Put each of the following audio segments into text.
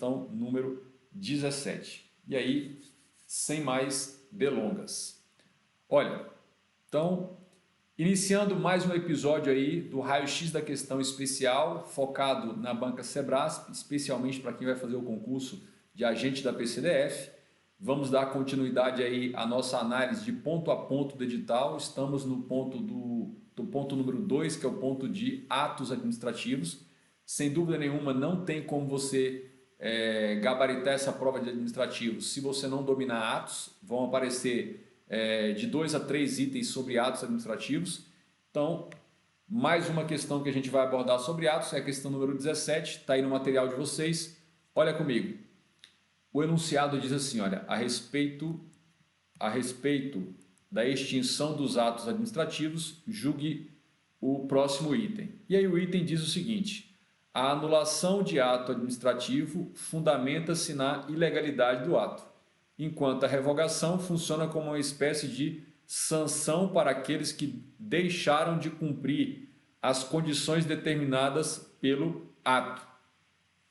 questão número 17. E aí, sem mais delongas. Olha, então, iniciando mais um episódio aí do raio-x da questão especial, focado na banca Sebrasp, especialmente para quem vai fazer o concurso de agente da PCDF. Vamos dar continuidade aí à nossa análise de ponto a ponto do edital. Estamos no ponto do ponto número 2, que é o ponto de atos administrativos. Sem dúvida nenhuma, não tem como você gabaritar essa prova de administrativos se você não dominar atos. Vão aparecer de 2 a 3 itens sobre atos administrativos. Então, mais uma questão que a gente vai abordar sobre atos é a questão número 17, está aí no material de vocês. Olha comigo. O enunciado diz assim, olha, a respeito da extinção dos atos administrativos, julgue o próximo item. E aí o item diz o seguinte: a anulação de ato administrativo fundamenta-se na ilegalidade do ato, enquanto a revogação funciona como uma espécie de sanção para aqueles que deixaram de cumprir as condições determinadas pelo ato.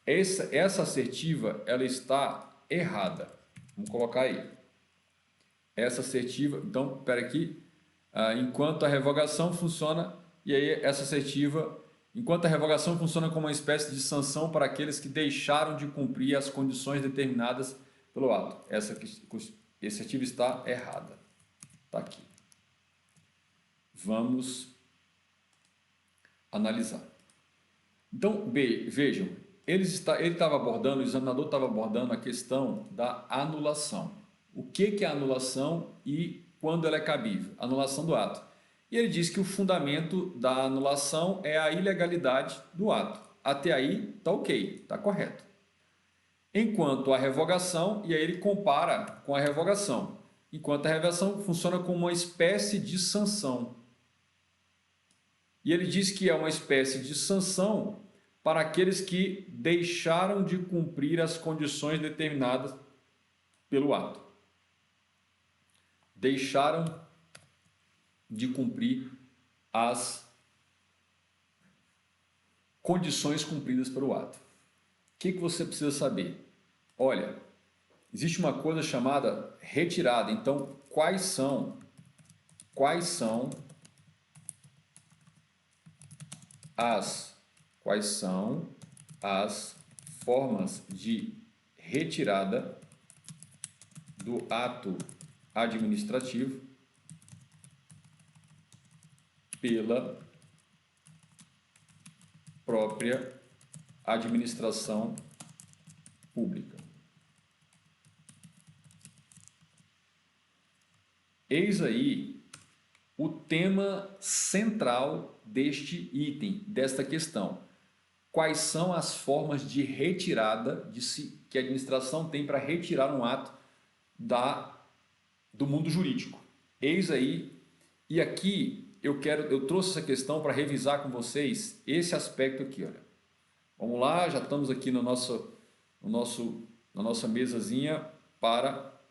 Essa assertiva ela está errada. Vamos colocar aí. Essa assertiva, então, espera aqui. Enquanto a revogação funciona, e aí essa assertiva, enquanto a revogação funciona como uma espécie de sanção para aqueles que deixaram de cumprir as condições determinadas pelo ato. Essa assertiva está errada. Está aqui. Vamos analisar. Então, vejam, ele estava abordando, o examinador estava abordando a questão da anulação. O que é a anulação e quando ela é cabível? Anulação do ato. E ele diz que o fundamento da anulação é a ilegalidade do ato. Até aí está ok, está correto. Enquanto a revogação, e aí ele compara com a revogação. Enquanto a revogação funciona como uma espécie de sanção. E ele diz que é uma espécie de sanção para aqueles que deixaram de cumprir as condições determinadas pelo ato. Deixaram de cumprir as condições cumpridas pelo ato. O que você precisa saber? Olha, existe uma coisa chamada retirada. Então, quais são as formas de retirada do ato administrativo pela própria administração pública. Eis aí o tema central deste item, desta questão. Quais são as formas de retirada que a administração tem para retirar um ato do mundo jurídico? Eis aí, e aqui eu trouxe essa questão para revisar com vocês esse aspecto aqui. Olha. Vamos lá, já estamos aqui na nossa mesazinha para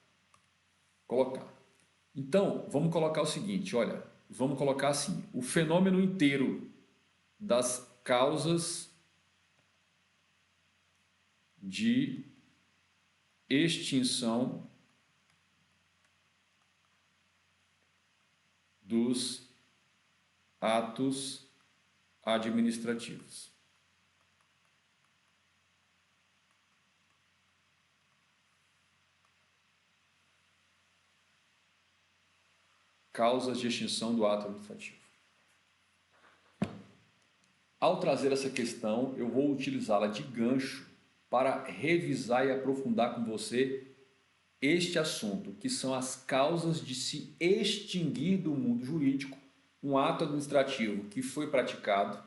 colocar. Então, vamos colocar o seguinte, olha, vamos colocar assim, o fenômeno inteiro das causas de extinção dos atos administrativos. Causas de extinção do ato administrativo. Ao trazer essa questão, eu vou utilizá-la de gancho para revisar e aprofundar com você este assunto, que são as causas de se extinguir do mundo jurídico um ato administrativo que foi praticado,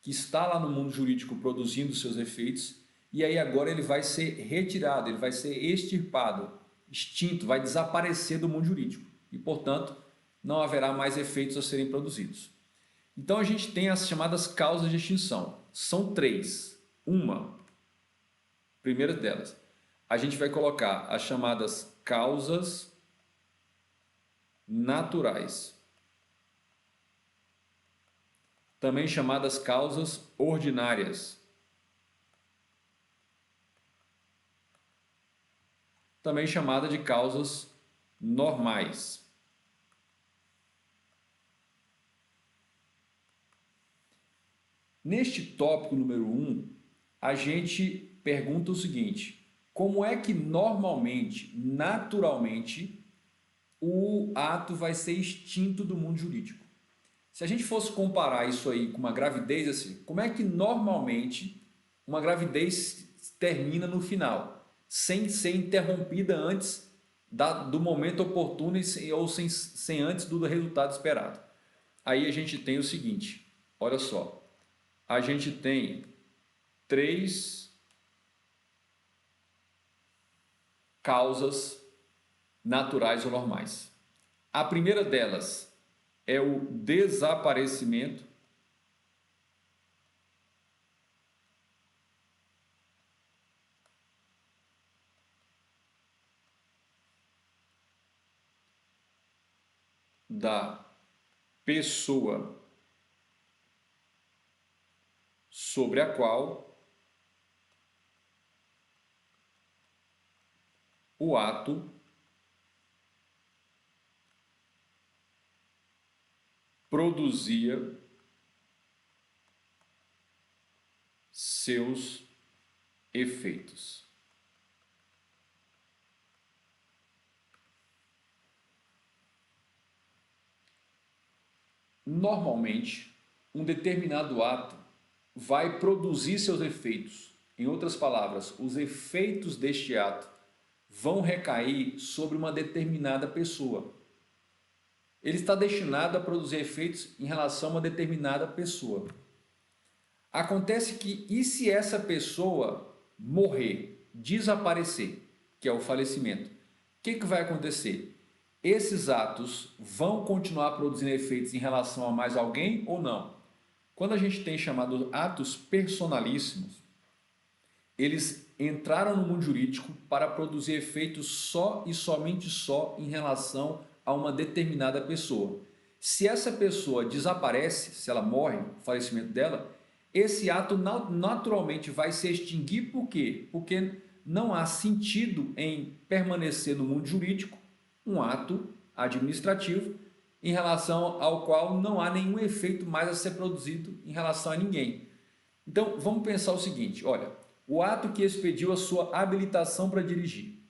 que está lá no mundo jurídico produzindo seus efeitos, e aí agora ele vai ser retirado, ele vai ser extirpado, extinto, vai desaparecer do mundo jurídico e, portanto, não haverá mais efeitos a serem produzidos. Então a gente tem as chamadas causas de extinção. São 3. Primeira delas, a gente vai colocar as chamadas causas naturais, também chamadas causas ordinárias. também chamada de causas normais. Neste tópico número 1, a gente pergunta o seguinte: como é que normalmente, naturalmente, o ato vai ser extinto do mundo jurídico? Se a gente fosse comparar isso aí com uma gravidez, assim, como é que normalmente uma gravidez termina no final, sem ser interrompida antes do momento oportuno ou sem antes do resultado esperado? Aí a gente tem o seguinte, olha só, a gente tem 3 causas naturais ou normais. A primeira delas é o desaparecimento da pessoa sobre a qual o ato produzia seus efeitos. Normalmente, um determinado ato vai produzir seus efeitos. Em outras palavras, os efeitos deste ato vão recair sobre uma determinada pessoa. Ele está destinado a produzir efeitos em relação a uma determinada pessoa. Acontece que, e se essa pessoa morrer, desaparecer, que é o falecimento, o que vai acontecer? Esses atos vão continuar produzindo efeitos em relação a mais alguém ou não? Quando a gente tem chamado atos personalíssimos, eles entraram no mundo jurídico para produzir efeitos só e somente só em relação a uma determinada pessoa. Se essa pessoa desaparece, se ela morre, o falecimento dela, esse ato naturalmente vai se extinguir. Por quê? Porque não há sentido em permanecer no mundo jurídico um ato administrativo em relação ao qual não há nenhum efeito mais a ser produzido em relação a ninguém. Então, vamos pensar o seguinte, olha, o ato que expediu a sua habilitação para dirigir.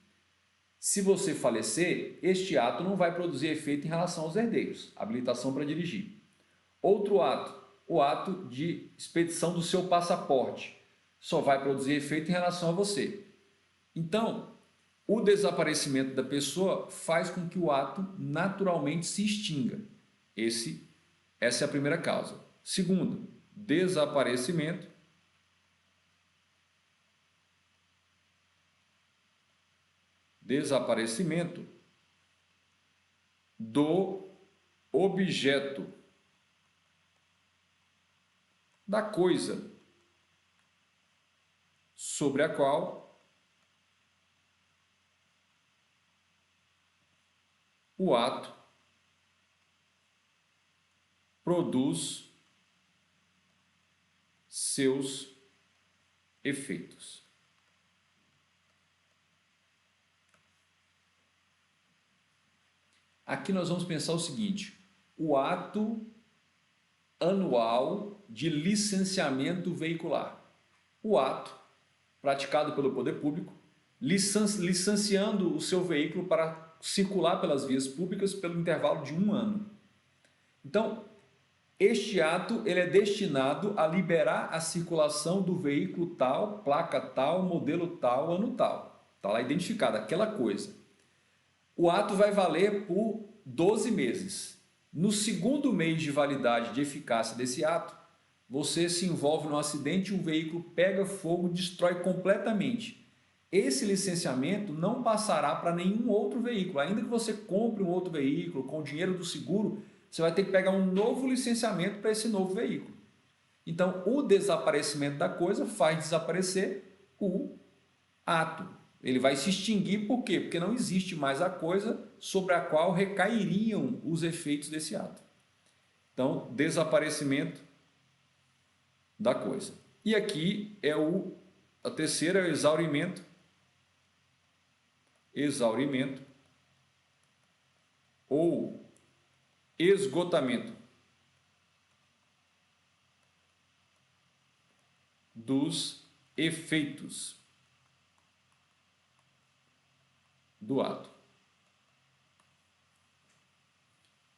Se você falecer, este ato não vai produzir efeito em relação aos herdeiros, habilitação para dirigir. Outro ato, o ato de expedição do seu passaporte, só vai produzir efeito em relação a você. Então, o desaparecimento da pessoa faz com que o ato naturalmente se extinga. Essa é a primeira causa. Segundo, desaparecimento do objeto, da coisa sobre a qual o ato produz seus efeitos. Aqui nós vamos pensar o seguinte, o ato anual de licenciamento veicular. O ato praticado pelo poder público, licenciando o seu veículo para circular pelas vias públicas pelo intervalo de 1 ano. Então, este ato ele é destinado a liberar a circulação do veículo tal, placa tal, modelo tal, ano tal. Está lá identificado aquela coisa. O ato vai valer por 12 meses. No segundo mês de validade de eficácia desse ato, você se envolve num acidente e um veículo pega fogo e destrói completamente. Esse licenciamento não passará para nenhum outro veículo. Ainda que você compre um outro veículo com o dinheiro do seguro, você vai ter que pegar um novo licenciamento para esse novo veículo. Então, o desaparecimento da coisa faz desaparecer o ato. Ele vai se extinguir por quê? Porque não existe mais a coisa sobre a qual recairiam os efeitos desse ato. Então, desaparecimento da coisa. E aqui é a terceira, é o exaurimento exaurimento ou esgotamento dos efeitos do ato.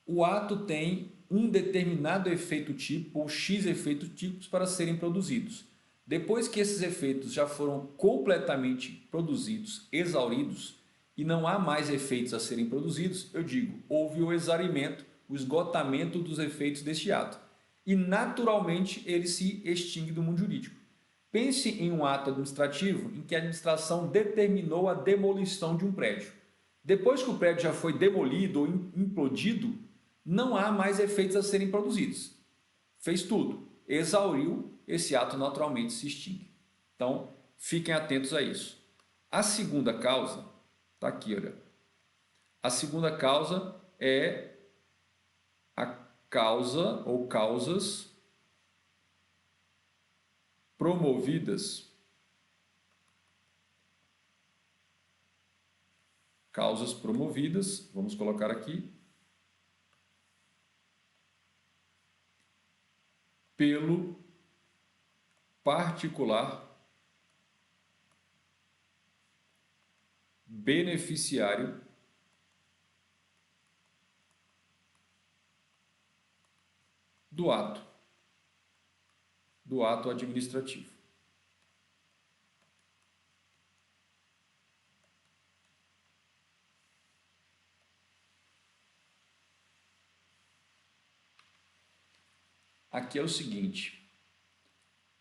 O ato tem um determinado efeito tipo ou X efeitos tipos para serem produzidos. Depois que esses efeitos já foram completamente produzidos, exauridos, e não há mais efeitos a serem produzidos, eu digo, houve o exaurimento, o esgotamento dos efeitos deste ato. E naturalmente ele se extingue do mundo jurídico. Pense em um ato administrativo em que a administração determinou a demolição de um prédio. Depois que o prédio já foi demolido ou implodido, não há mais efeitos a serem produzidos. Fez tudo, exauriu, esse ato naturalmente se extingue. Então, fiquem atentos a isso. A segunda causa, está aqui, olha. A segunda causa é a causa ou causas promovidas. Causas promovidas, vamos colocar aqui, pelo particular beneficiário do ato administrativo. Aqui é o seguinte,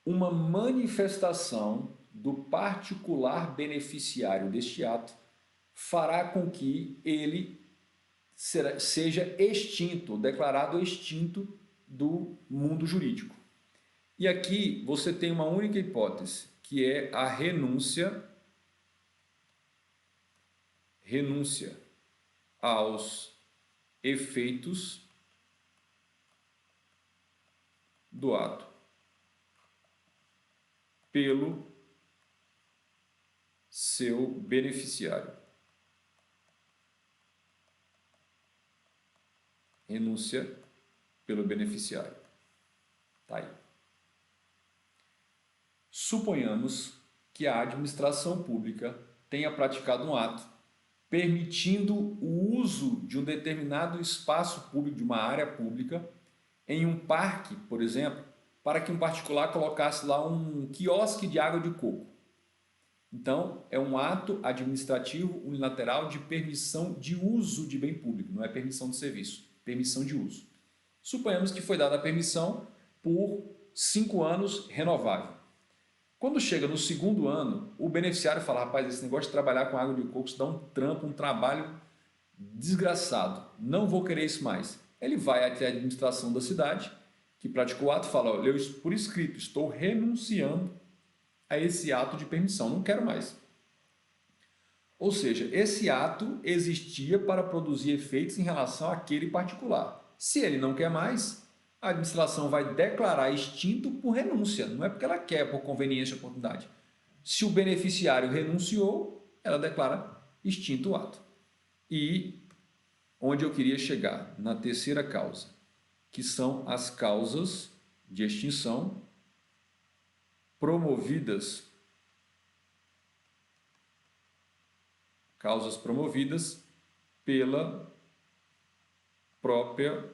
uma manifestação do particular beneficiário deste ato fará com que ele seja extinto, declarado extinto do mundo jurídico. E aqui você tem uma única hipótese, que é a renúncia aos efeitos do ato pelo seu beneficiário. Renúncia pelo beneficiário. Tá aí. Suponhamos que a administração pública tenha praticado um ato permitindo o uso de um determinado espaço público, de uma área pública, em um parque, por exemplo, para que um particular colocasse lá um quiosque de água de coco. Então, é um ato administrativo unilateral de permissão de uso de bem público, não é permissão de serviço, permissão de uso. Suponhamos que foi dada a permissão por 5 anos renovável. Quando chega no segundo ano, o beneficiário fala, rapaz, esse negócio de trabalhar com água de coco isso dá um trampo, um trabalho desgraçado, não vou querer isso mais. Ele vai até a administração da cidade, que praticou o ato, e fala, olha, eu por escrito estou renunciando a esse ato de permissão, não quero mais. Ou seja, esse ato existia para produzir efeitos em relação àquele particular. Se ele não quer mais, a administração vai declarar extinto por renúncia, não é porque ela quer, por conveniência ou oportunidade. Se o beneficiário renunciou, ela declara extinto o ato. E onde eu queria chegar? Na terceira causa, que são as causas de extinção promovidas, pela própria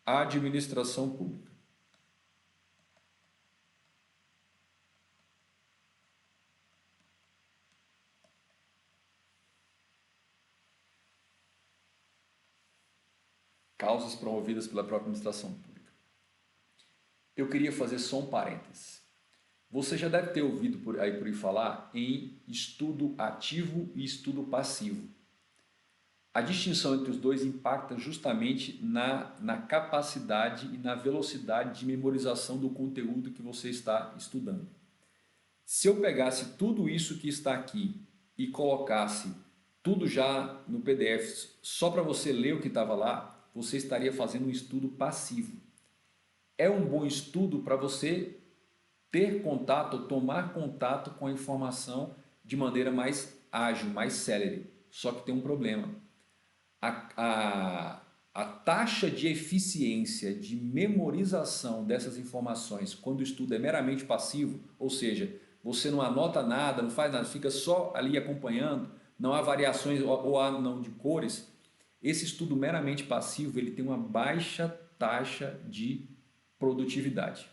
administração pública. Causas promovidas pela própria administração pública. Eu queria fazer só um parênteses. Você já deve ter ouvido por aí falar em estudo ativo e estudo passivo. A distinção entre os dois impacta justamente na capacidade e na velocidade de memorização do conteúdo que você está estudando. Se eu pegasse tudo isso que está aqui e colocasse tudo já no PDF só para você ler o que estava lá, você estaria fazendo um estudo passivo. É um bom estudo para você ter contato, tomar contato com a informação de maneira mais ágil, mais célere. Só que tem um problema. A taxa de eficiência de memorização dessas informações quando o estudo é meramente passivo, ou seja, você não anota nada, não faz nada, fica só ali acompanhando, não há variações ou há não de cores, esse estudo meramente passivo ele tem uma baixa taxa de produtividade.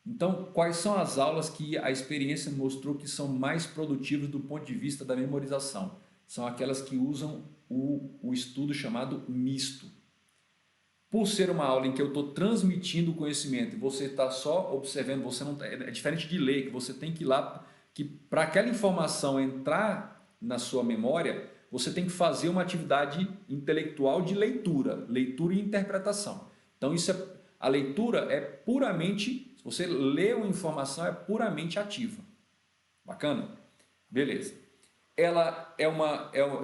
Então, quais são as aulas que a experiência mostrou que são mais produtivas do ponto de vista da memorização? São aquelas que usam o estudo chamado misto. Por ser uma aula em que eu estou transmitindo o conhecimento e você está só observando, você não é diferente de ler, que você tem que ir lá, que para aquela informação entrar na sua memória, você tem que fazer uma atividade intelectual de leitura e interpretação. Então, a leitura é puramente, se você lê uma informação, é puramente ativa. Bacana? Beleza. Ela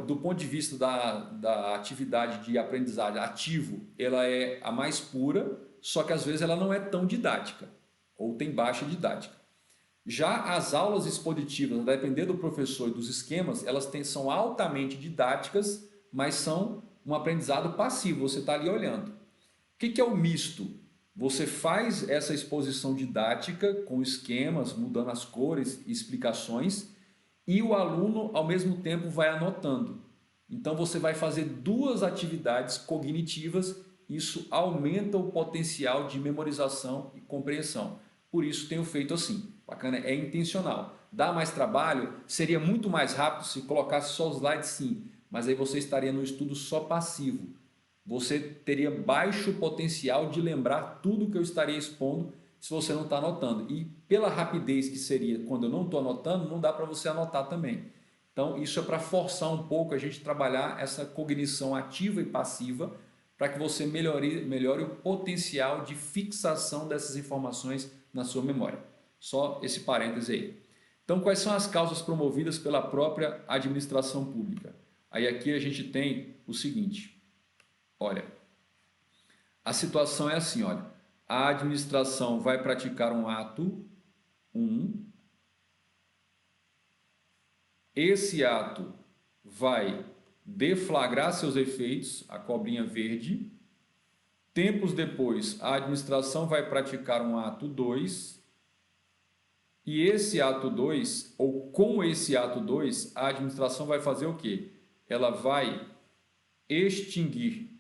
do ponto de vista da atividade de aprendizagem ativo, ela é a mais pura, só que às vezes ela não é tão didática, ou tem baixa didática. Já as aulas expositivas, a depender do professor e dos esquemas, são altamente didáticas, mas são um aprendizado passivo, você está ali olhando. O que é o misto? Você faz essa exposição didática com esquemas, mudando as cores e explicações, e o aluno, ao mesmo tempo, vai anotando. Então, você vai fazer duas atividades cognitivas, isso aumenta o potencial de memorização e compreensão. Por isso, tenho feito assim. Bacana, é intencional. Dá mais trabalho? Seria muito mais rápido se colocasse só os slides, sim, mas aí você estaria no estudo só passivo. Você teria baixo potencial de lembrar tudo que eu estaria expondo se você não está anotando. E pela rapidez que seria quando eu não estou anotando, não dá para você anotar também. Então, isso é para forçar um pouco a gente trabalhar essa cognição ativa e passiva para que você melhore o potencial de fixação dessas informações na sua memória. Só esse parêntese aí. Então, quais são as causas promovidas pela própria administração pública? Aí aqui a gente tem o seguinte, olha, a situação é assim, olha, a administração vai praticar um ato 1, esse ato vai deflagrar seus efeitos, a cobrinha verde, tempos depois a administração vai praticar um ato 2, e esse ato 2, ou com esse ato 2, a administração vai fazer o quê? Ela vai extinguir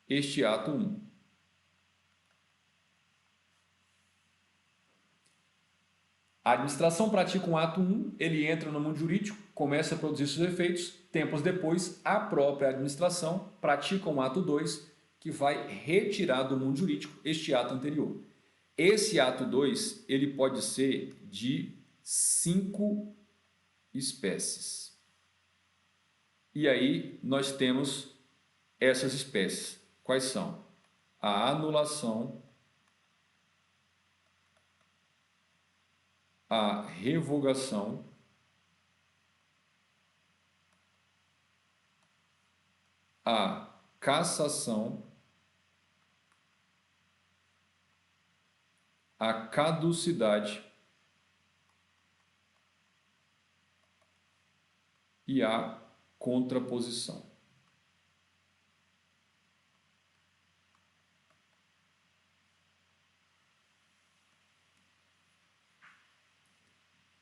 este ato 1. A administração pratica um ato 1, ele entra no mundo jurídico, começa a produzir seus efeitos, tempos depois a própria administração pratica um ato 2, que vai retirar do mundo jurídico este ato anterior. Esse ato 2, ele pode ser de 5 espécies. E aí nós temos essas espécies. Quais são? A anulação, a revogação, a cassação, a caducidade e a contraposição.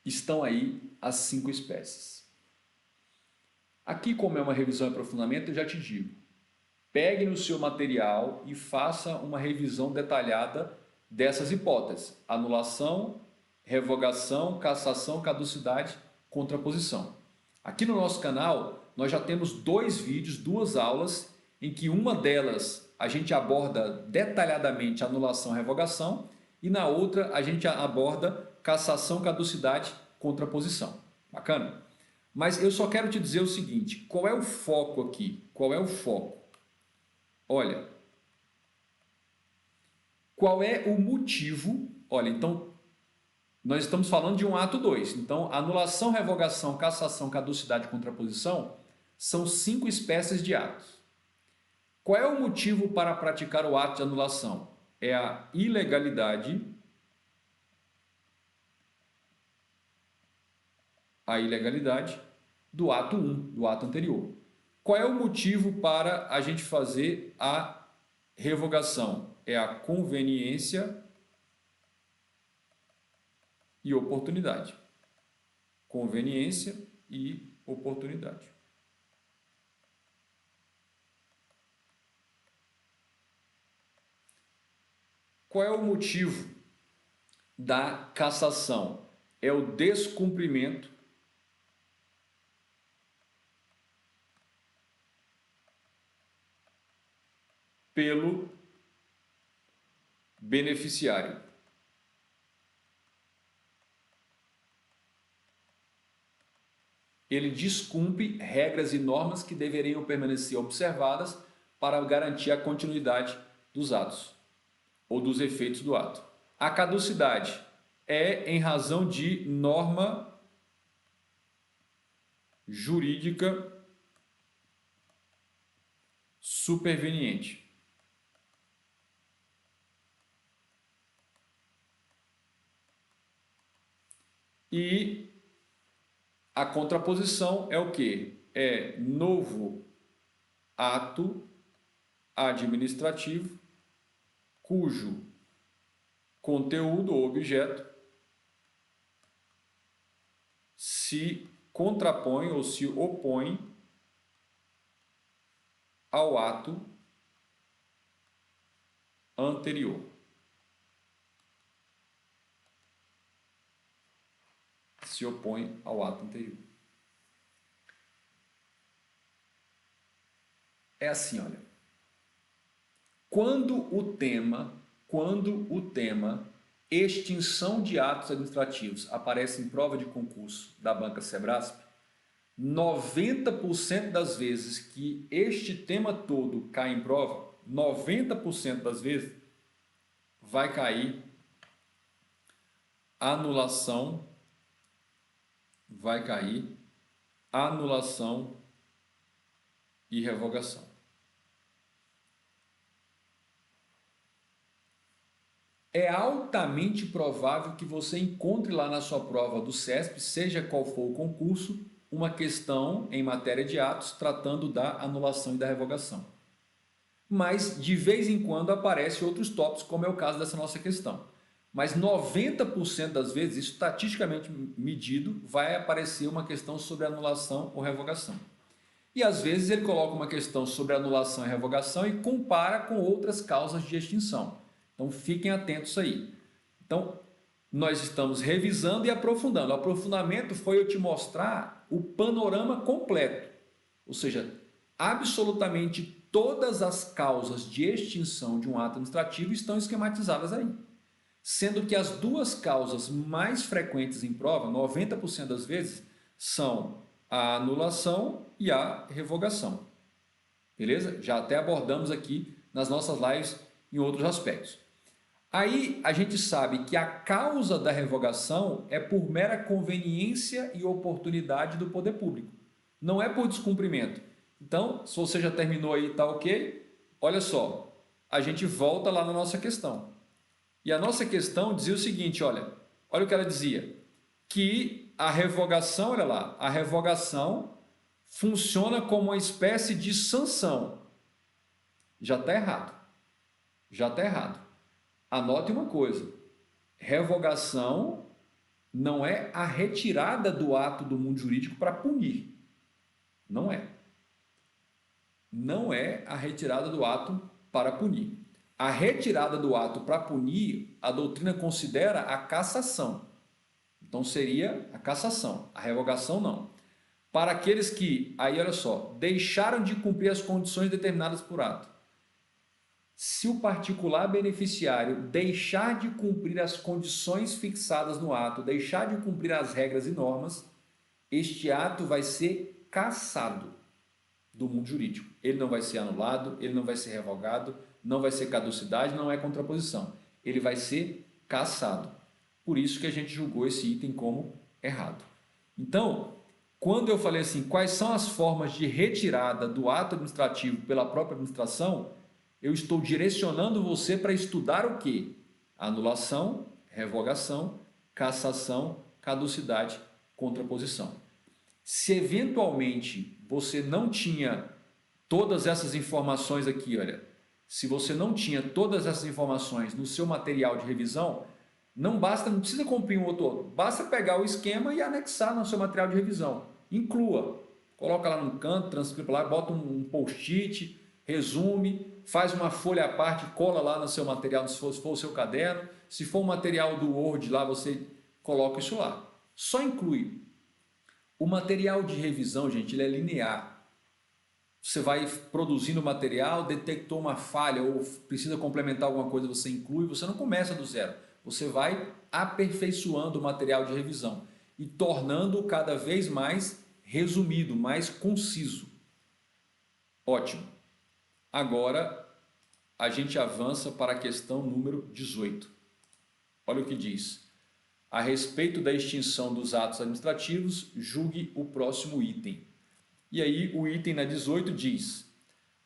Estão aí as 5 espécies. Aqui, como é uma revisão e aprofundamento, eu já te digo, pegue no seu material e faça uma revisão detalhada dessas hipóteses: anulação, revogação, cassação, caducidade, contraposição. Aqui no nosso canal, nós já temos 2 vídeos, 2 aulas, em que uma delas a gente aborda detalhadamente anulação e revogação, e na outra a gente aborda cassação, caducidade, contraposição. Bacana? Mas eu só quero te dizer o seguinte, qual é o foco aqui? Qual é o foco? Olha, qual é o motivo? Olha, então, nós estamos falando de um ato 2. Então, anulação, revogação, cassação, caducidade e contraposição são 5 espécies de atos. Qual é o motivo para praticar o ato de anulação? É a ilegalidade a ilegalidade do ato 1, do ato anterior. Qual é o motivo para a gente fazer a revogação? É a conveniência e oportunidade. Conveniência e oportunidade. Qual é o motivo da cassação? É o descumprimento pelo beneficiário. Ele descumpre regras e normas que deveriam permanecer observadas para garantir a continuidade dos atos ou dos efeitos do ato. A caducidade é em razão de norma jurídica superveniente. E a contraposição é o quê? É novo ato administrativo cujo conteúdo ou objeto se contrapõe ou se opõe ao ato anterior. Se opõe ao ato anterior. É assim, olha. Quando o tema extinção de atos administrativos aparece em prova de concurso da Banca Sebrasp, 90% das vezes que este tema todo cai em prova, 90% das vezes vai cair anulação e revogação. É altamente provável que você encontre lá na sua prova do CESP, seja qual for o concurso, uma questão em matéria de atos tratando da anulação e da revogação. Mas de vez em quando aparecem outros tópicos, como é o caso dessa nossa questão. Mas 90% das vezes, estatisticamente medido, vai aparecer uma questão sobre anulação ou revogação. E às vezes ele coloca uma questão sobre anulação e revogação e compara com outras causas de extinção. Então fiquem atentos aí. Então nós estamos revisando e aprofundando. O aprofundamento foi eu te mostrar o panorama completo. Ou seja, absolutamente todas as causas de extinção de um ato administrativo estão esquematizadas aí. Sendo que as duas causas mais frequentes em prova, 90% das vezes, são a anulação e a revogação. Beleza? Já até abordamos aqui nas nossas lives em outros aspectos. Aí a gente sabe que a causa da revogação é por mera conveniência e oportunidade do poder público. Não é por descumprimento. Então, se você já terminou aí, tá ok? Olha só, a gente volta lá na nossa questão. E a nossa questão dizia o seguinte, olha o que ela dizia, que a revogação, olha lá, a revogação funciona como uma espécie de sanção. Já está errado. Já está errado. Anote uma coisa, revogação não é a retirada do ato do mundo jurídico para punir. Não é. Não é a retirada do ato para punir. A retirada do ato para punir, a doutrina considera a cassação. Então seria a cassação, a revogação não. Para aqueles que, aí olha só, deixaram de cumprir as condições determinadas por ato. Se o particular beneficiário deixar de cumprir as condições fixadas no ato, deixar de cumprir as regras e normas, este ato vai ser cassado do mundo jurídico. Ele não vai ser anulado, ele não vai ser revogado, não vai ser caducidade, não é contraposição. Ele vai ser cassado. Por isso que a gente julgou esse item como errado. Então, quando eu falei assim, quais são as formas de retirada do ato administrativo pela própria administração, eu estou direcionando você para estudar o quê? Anulação, revogação, cassação, caducidade, contraposição. Se eventualmente você não tinha todas essas informações aqui, olha, se você não tinha todas essas informações no seu material de revisão, não precisa cumprir um outro, basta pegar o esquema e anexar no seu material de revisão. Inclua, coloca lá no canto, transcreva lá, bota um post-it, resume, faz uma folha à parte, cola lá no seu material, se for o seu caderno. Se for o material do Word lá, você coloca isso lá. Só inclui. O material de revisão, gente, ele é linear. Você vai produzindo material, detectou uma falha ou precisa complementar alguma coisa, você inclui, você não começa do zero. Você vai aperfeiçoando o material de revisão e tornando-o cada vez mais resumido, mais conciso. Ótimo. Agora a gente avança para a questão número 18. Olha o que diz. A respeito da extinção dos atos administrativos, julgue o próximo item. E aí o item na 18 diz: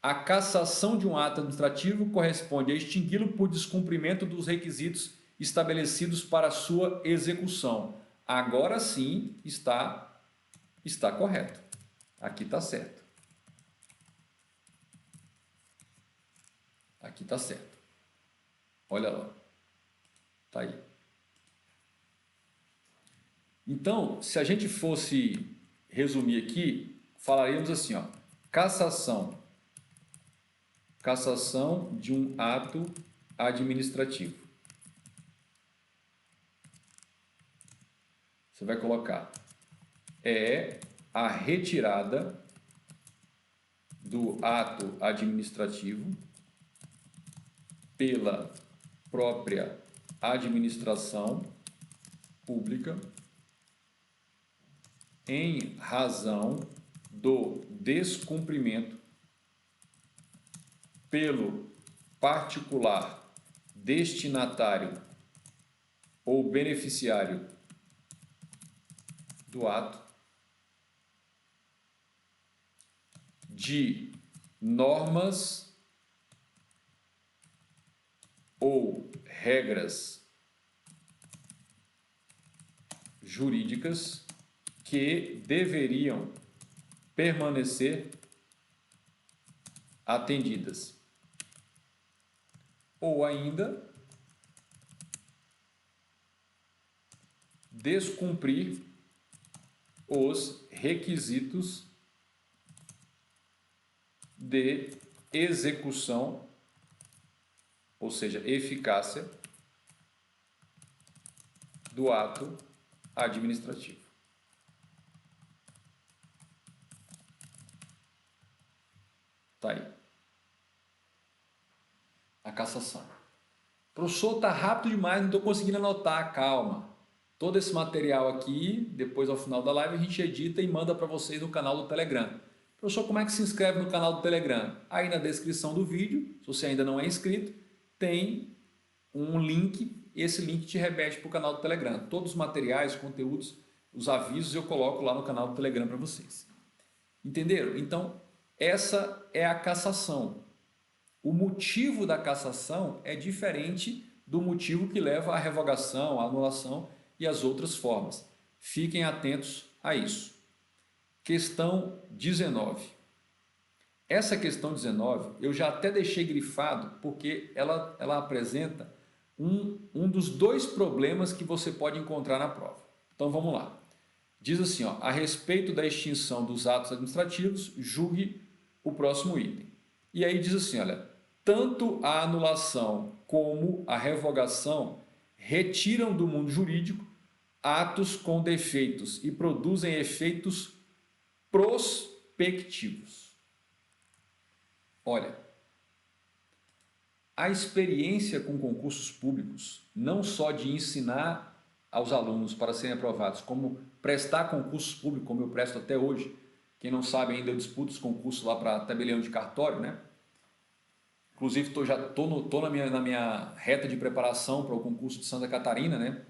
a cassação de um ato administrativo corresponde a extingui-lo por descumprimento dos requisitos estabelecidos para sua execução. Agora sim está correto. Aqui está certo. Aqui está certo. Olha lá. Está aí. Então, se a gente fosse resumir aqui, falaríamos assim, ó, cassação de um ato administrativo. Você vai colocar é a retirada do ato administrativo pela própria administração pública em razão do descumprimento pelo particular destinatário ou beneficiário do ato de normas ou regras jurídicas que deveriam permanecer atendidas, ou ainda descumprir os requisitos de execução, ou seja, eficácia do ato administrativo. Tá aí. A cassação. Professor, tá rápido demais, não estou conseguindo anotar. Calma. Todo esse material aqui, depois ao final da live, a gente edita e manda para vocês no canal do Telegram. Professor, como é que se inscreve no canal do Telegram? Aí na descrição do vídeo, se você ainda não é inscrito, tem um link. Esse link te remete para o canal do Telegram. Todos os materiais, conteúdos, os avisos eu coloco lá no canal do Telegram para vocês. Entenderam? Então, essa é a cassação. O motivo da cassação é diferente do motivo que leva à revogação, à anulação e às outras formas. Fiquem atentos a isso. Questão 19. Essa questão 19 eu já até deixei grifado porque ela apresenta um dos dois problemas que você pode encontrar na prova. Então vamos lá. Diz assim, ó, a respeito da extinção dos atos administrativos, julgue o próximo item. E aí diz assim, olha, tanto a anulação como a revogação retiram do mundo jurídico atos com defeitos e produzem efeitos prospectivos. Olha, a experiência com concursos públicos, não só de ensinar aos alunos para serem aprovados, como prestar concursos públicos, como eu presto até hoje. Quem não sabe ainda, eu disputo os concursos lá para tabelião de cartório, né? Inclusive, já estou na minha reta de preparação para o concurso de Santa Catarina, né?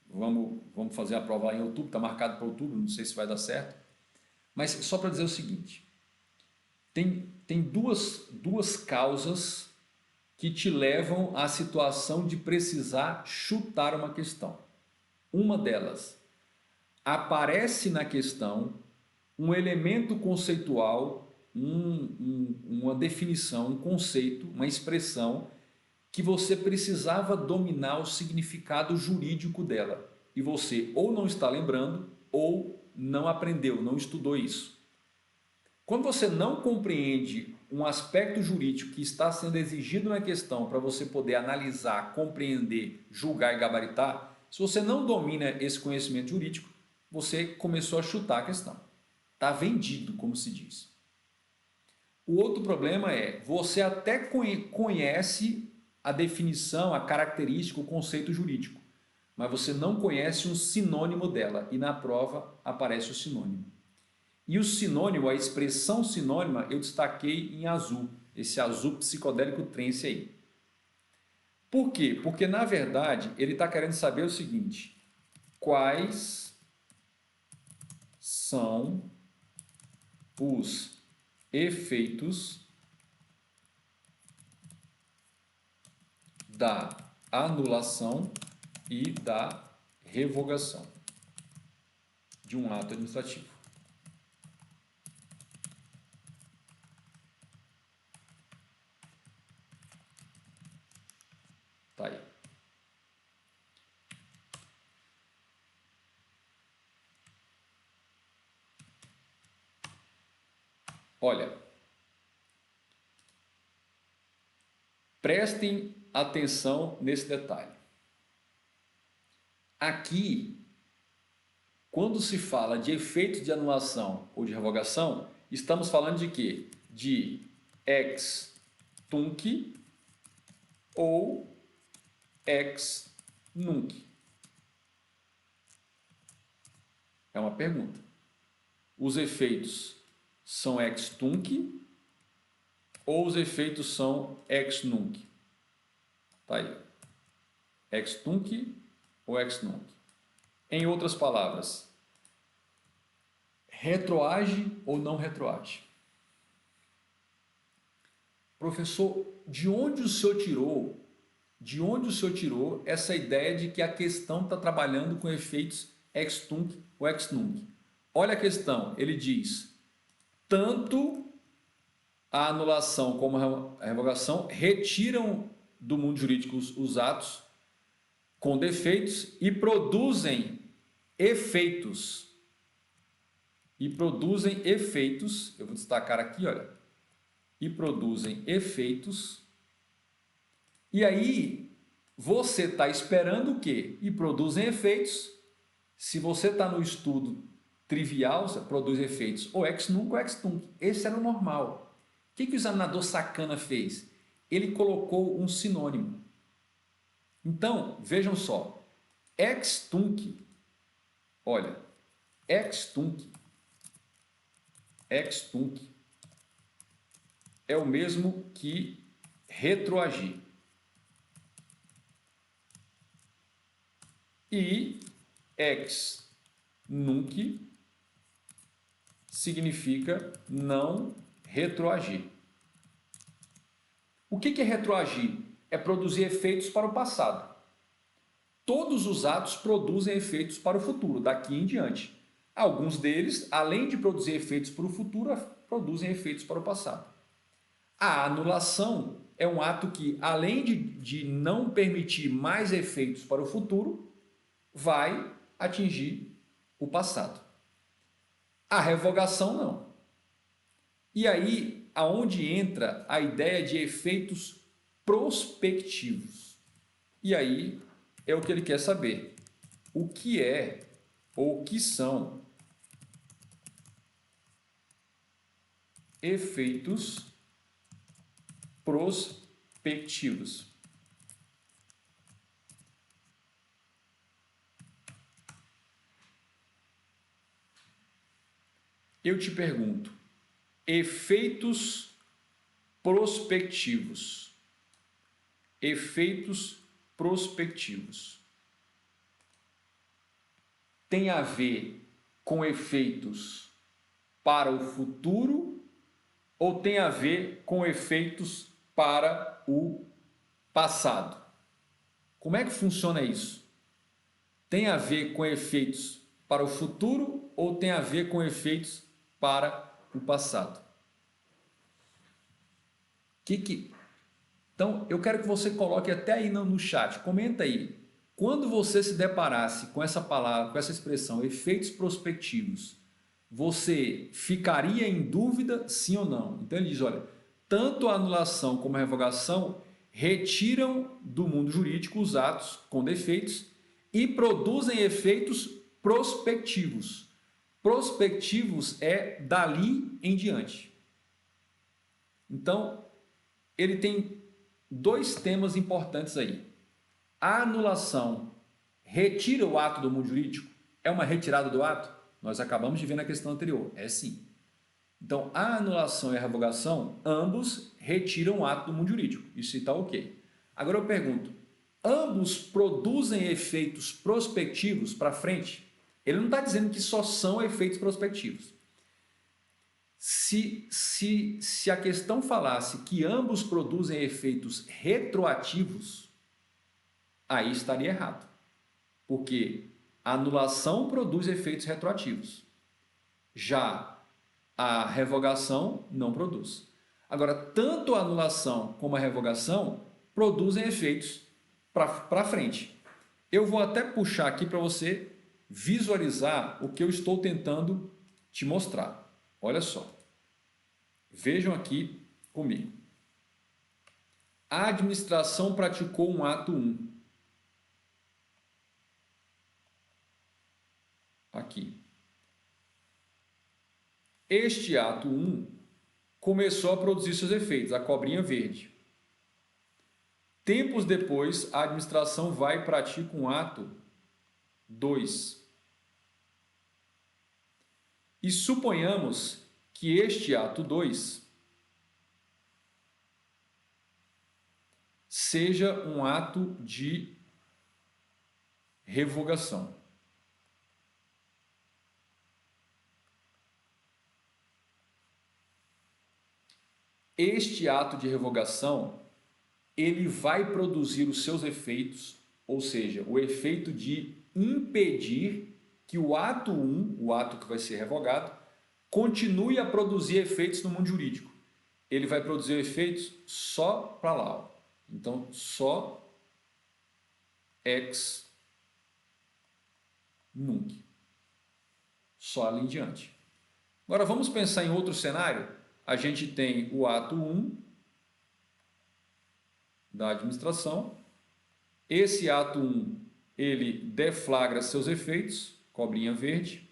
Vamos fazer a prova lá em outubro, está marcado para outubro, não sei se vai dar certo. Mas só para dizer o seguinte, tem duas causas que te levam à situação de precisar chutar uma questão. Uma delas, aparece na questão um elemento conceitual, uma definição, um conceito, uma expressão que você precisava dominar o significado jurídico dela. E você ou não está lembrando ou não aprendeu, não estudou isso. Quando você não compreende um aspecto jurídico que está sendo exigido na questão para você poder analisar, compreender, julgar e gabaritar, se você não domina esse conhecimento jurídico, você começou a chutar a questão. Está vendido, como se diz. O outro problema é, você até conhece a definição, a característica, o conceito jurídico, mas você não conhece um sinônimo dela e na prova aparece o sinônimo. E o sinônimo, a expressão sinônima, eu destaquei em azul, esse azul psicodélico trense aí. Por quê? Porque na verdade ele está querendo saber o seguinte, quais são os efeitos da anulação e da revogação de um ato administrativo. Tá aí. Olha, prestem atenção nesse detalhe. Aqui, quando se fala de efeitos de anulação ou de revogação, estamos falando de quê? De ex tunc ou ex nunc. É uma pergunta. Os efeitos são ex tunc ou os efeitos são ex nunc? Tá aí. Ex tunc ou ex nunc? Em outras palavras, retroage ou não retroage? Professor, de onde o senhor tirou essa ideia de que a questão está trabalhando com efeitos ex tunc ou ex nunc? Olha a questão, ele diz, tanto a anulação como a revogação retiram do mundo jurídico os atos com defeitos e produzem efeitos. Eu vou destacar aqui, olha, e produzem efeitos. E aí, você está esperando o quê? E produzem efeitos. Se você está no estudo trivial, você produz efeitos ou ex nunc ou ex tunc. Esse era o normal. O que o examinador sacana fez? Ele colocou um sinônimo. Então, vejam só. Ex tunc, olha, ex tunc é o mesmo que retroagir. E ex nunc significa não retroagir. O que é retroagir? É produzir efeitos para o passado. Todos os atos produzem efeitos para o futuro, daqui em diante. Alguns deles, além de produzir efeitos para o futuro, produzem efeitos para o passado. A anulação é um ato que, além de não permitir mais efeitos para o futuro, vai atingir o passado. A revogação não. E aí, aonde entra a ideia de efeitos prospectivos? E aí é o que ele quer saber. O que é ou o que são efeitos prospectivos? Eu te pergunto, efeitos prospectivos. Efeitos prospectivos. Tem a ver com efeitos para o futuro ou tem a ver com efeitos para o passado? Como é que funciona isso? Tem a ver com efeitos para o futuro ou tem a ver com efeitos para o passado? Então, eu quero que você coloque até aí no chat, comenta aí. Quando você se deparasse com essa palavra, com essa expressão, efeitos prospectivos, você ficaria em dúvida, sim ou não? Então ele diz, olha, tanto a anulação como a revogação retiram do mundo jurídico os atos com defeitos e produzem efeitos prospectivos. Prospectivos é dali em diante. Então, ele tem dois temas importantes aí. A anulação retira o ato do mundo jurídico? É uma retirada do ato? Nós acabamos de ver na questão anterior. É sim. Então, a anulação e a revogação, ambos retiram o ato do mundo jurídico. Isso está ok. Agora eu pergunto, ambos produzem efeitos prospectivos para frente? Ele não está dizendo que só são efeitos prospectivos. Se a questão falasse que ambos produzem efeitos retroativos, aí estaria errado. Porque a anulação produz efeitos retroativos. Já a revogação não produz. Agora, tanto a anulação como a revogação produzem efeitos para frente. Eu vou até puxar aqui para você visualizar o que eu estou tentando te mostrar. Olha só. Vejam aqui comigo. A administração praticou um ato 1. Aqui. Este ato 1 começou a produzir seus efeitos, a cobrinha verde. Tempos depois, a administração vai e pratica um ato 2. E suponhamos que este ato 2 seja um ato de revogação. Este ato de revogação, ele vai produzir os seus efeitos, ou seja, o efeito de impedir que o ato 1, o ato que vai ser revogado, continue a produzir efeitos no mundo jurídico. Ele vai produzir efeitos só para lá. Ó. Então, só ex nunc. Só ali em diante. Agora, vamos pensar em outro cenário? A gente tem o ato 1 da administração. Esse ato 1, ele deflagra seus efeitos, cobrinha verde.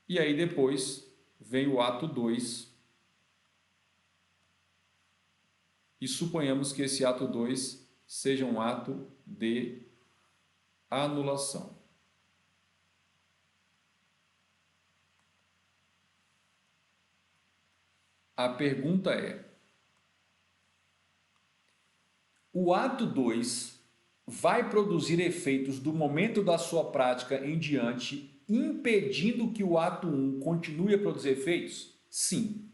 E aí depois vem o ato 2. E suponhamos que esse ato 2 seja um ato de anulação. A pergunta é: o ato 2 vai produzir efeitos do momento da sua prática em diante, impedindo que o ato 1 continue a produzir efeitos? Sim.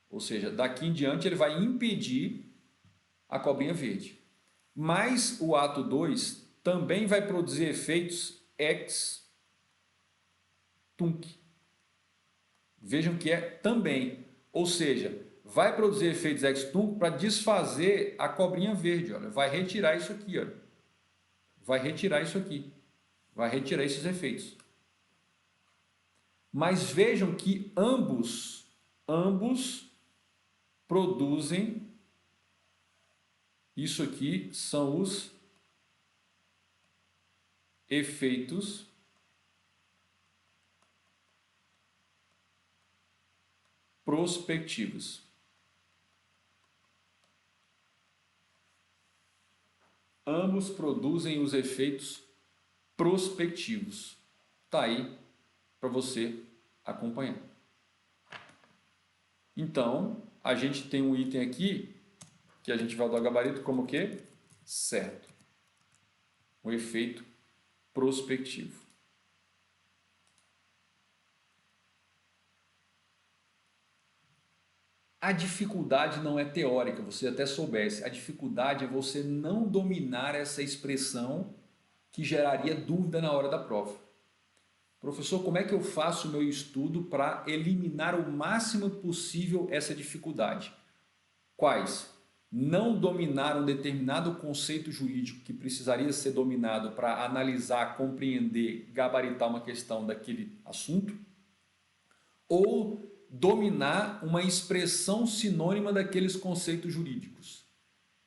Ou seja, daqui em diante ele vai impedir a cobrinha verde. Mas o ato 2 também vai produzir efeitos ex tunc. Vejam que é também. Ou seja, vai produzir efeitos ex tunc para desfazer a cobrinha verde. Olha. Vai retirar isso aqui. Olha. Vai retirar isso aqui. Vai retirar esses efeitos. Mas vejam que ambos produzem, isso aqui são os efeitos prospectivos. Ambos produzem os efeitos prospectivos. Está aí para você acompanhar. Então, a gente tem um item aqui que a gente vai dar gabarito como o quê? Certo. O efeito prospectivo. A dificuldade não é teórica, você até soubesse. A dificuldade é você não dominar essa expressão que geraria dúvida na hora da prova. Professor, como é que eu faço o meu estudo para eliminar o máximo possível essa dificuldade? Quais? Não dominar um determinado conceito jurídico que precisaria ser dominado para analisar, compreender, gabaritar uma questão daquele assunto, ou dominar uma expressão sinônima daqueles conceitos jurídicos,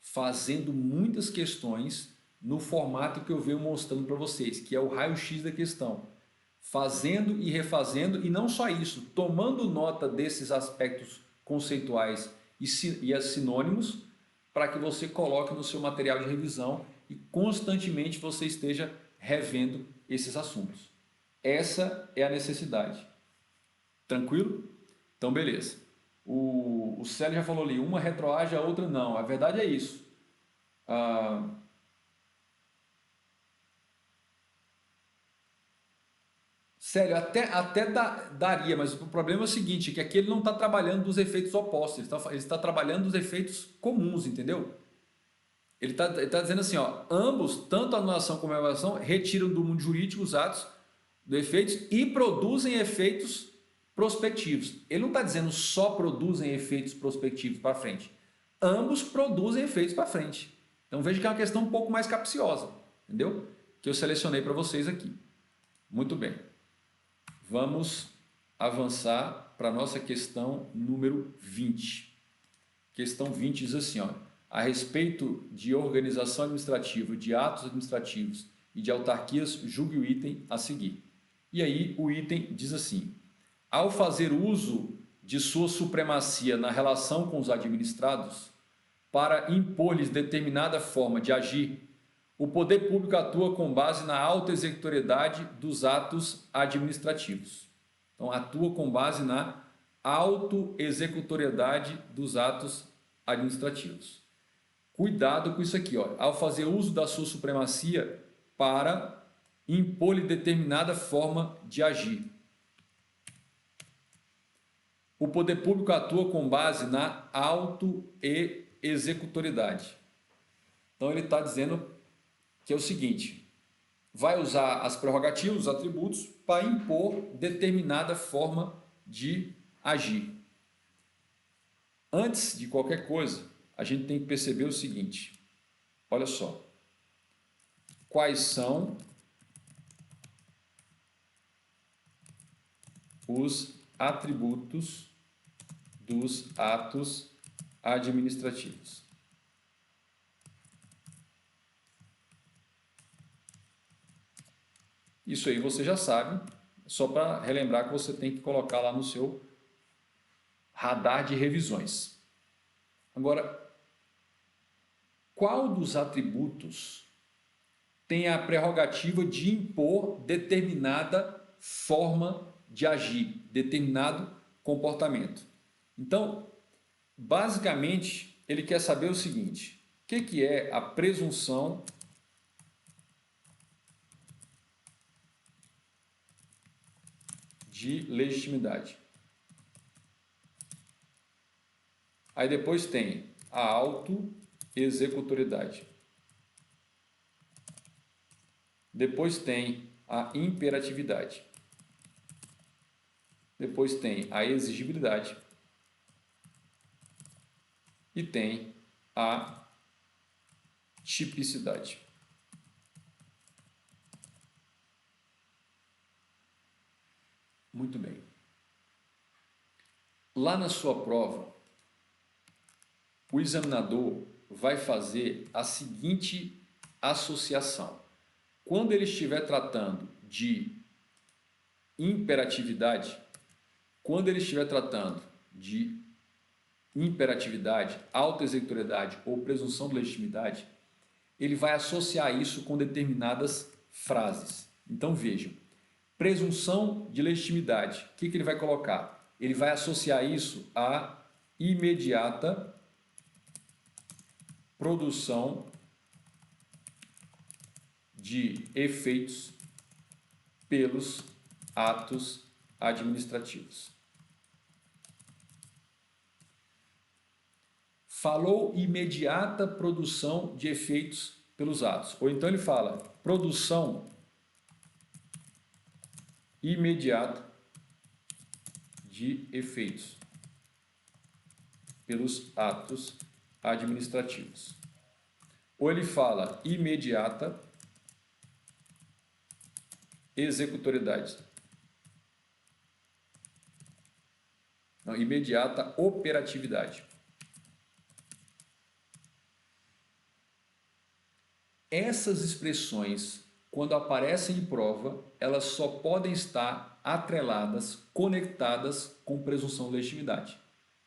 fazendo muitas questões no formato que eu venho mostrando para vocês, que é o raio-x da questão, fazendo e refazendo, e não só isso, tomando nota desses aspectos conceituais e as sinônimos, para que você coloque no seu material de revisão e constantemente você esteja revendo esses assuntos. Essa é a necessidade. Tranquilo? Então, beleza. O Célio já falou ali, uma retroage, a outra não. A verdade é isso. Célio, até daria, mas o problema é o seguinte, que aqui ele não está trabalhando dos efeitos opostos, ele está trabalhando dos efeitos comuns, entendeu? Ele tá dizendo assim, ó, ambos, tanto a anulação como a revogação, retiram do mundo jurídico os atos dos efeitos e produzem efeitos prospectivos. Ele não está dizendo só produzem efeitos prospectivos para frente. Ambos produzem efeitos para frente. Então veja que é uma questão um pouco mais capciosa, entendeu? Que eu selecionei para vocês aqui. Muito bem. Vamos avançar para a nossa questão número 20. Questão 20 diz assim, ó, a respeito de organização administrativa, de atos administrativos e de autarquias, julgue o item a seguir. E aí o item diz assim, ao fazer uso de sua supremacia na relação com os administrados, para impor-lhes determinada forma de agir, o poder público atua com base na autoexecutoriedade dos atos administrativos. Então, atua com base na autoexecutoriedade dos atos administrativos. Cuidado com isso aqui, ó. Ao fazer uso da sua supremacia para impor-lhe determinada forma de agir. O poder público atua com base na autoexecutoriedade. Então, ele está dizendo que é o seguinte, vai usar as prerrogativas, os atributos, para impor determinada forma de agir. Antes de qualquer coisa, a gente tem que perceber o seguinte, olha só, quais são os atributos dos atos administrativos. Isso aí você já sabe, só para relembrar que você tem que colocar lá no seu radar de revisões. Agora, qual dos atributos tem a prerrogativa de impor determinada forma de agir, determinado comportamento? Então, basicamente, ele quer saber o seguinte, o que é a presunção de legitimidade. Aí depois tem a autoexecutoriedade. Depois tem a imperatividade. Depois tem a exigibilidade. E tem a tipicidade. Muito bem. Lá na sua prova, o examinador vai fazer a seguinte associação. Quando ele estiver tratando de imperatividade, autoexecutoriedade ou presunção de legitimidade, ele vai associar isso com determinadas frases. Então vejam, presunção de legitimidade, o que ele vai colocar? Ele vai associar isso à imediata produção de efeitos pelos atos administrativos. Falou imediata produção de efeitos pelos atos. Ou então ele fala produção imediata de efeitos pelos atos administrativos. Ou ele fala imediata executoriedade. Não, imediata operatividade. Essas expressões, quando aparecem em prova, elas só podem estar atreladas, conectadas com presunção de legitimidade.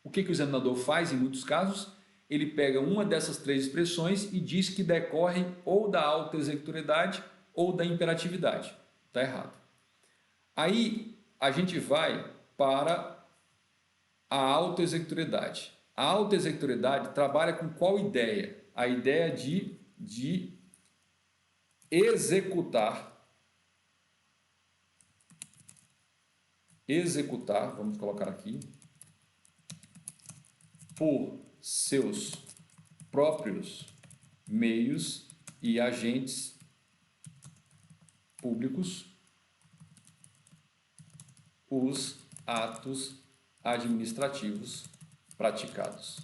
O que o examinador faz em muitos casos? Ele pega uma dessas três expressões e diz que decorre ou da autoexecutoriedade ou da imperatividade. Está errado. Aí a gente vai para a autoexecutoriedade. A autoexecutoriedade trabalha com qual ideia? A ideia de executar, vamos colocar aqui, por seus próprios meios e agentes públicos os atos administrativos praticados.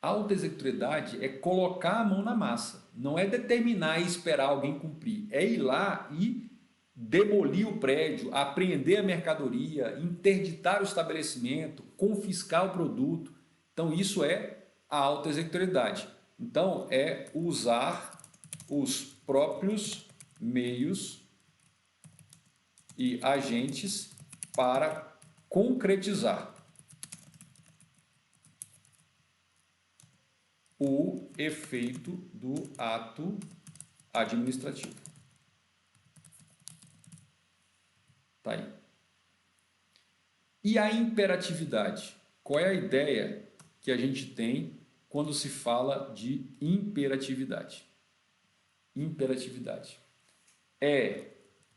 A autoexecutoriedade é colocar a mão na massa, não é determinar e esperar alguém cumprir, é ir lá e demolir o prédio, apreender a mercadoria, interditar o estabelecimento, confiscar o produto. Então isso é a autoexecutoriedade. Então é usar os próprios meios e agentes para concretizar o efeito do ato administrativo. Tá aí. E a imperatividade? Qual é a ideia que a gente tem quando se fala de imperatividade? Imperatividade é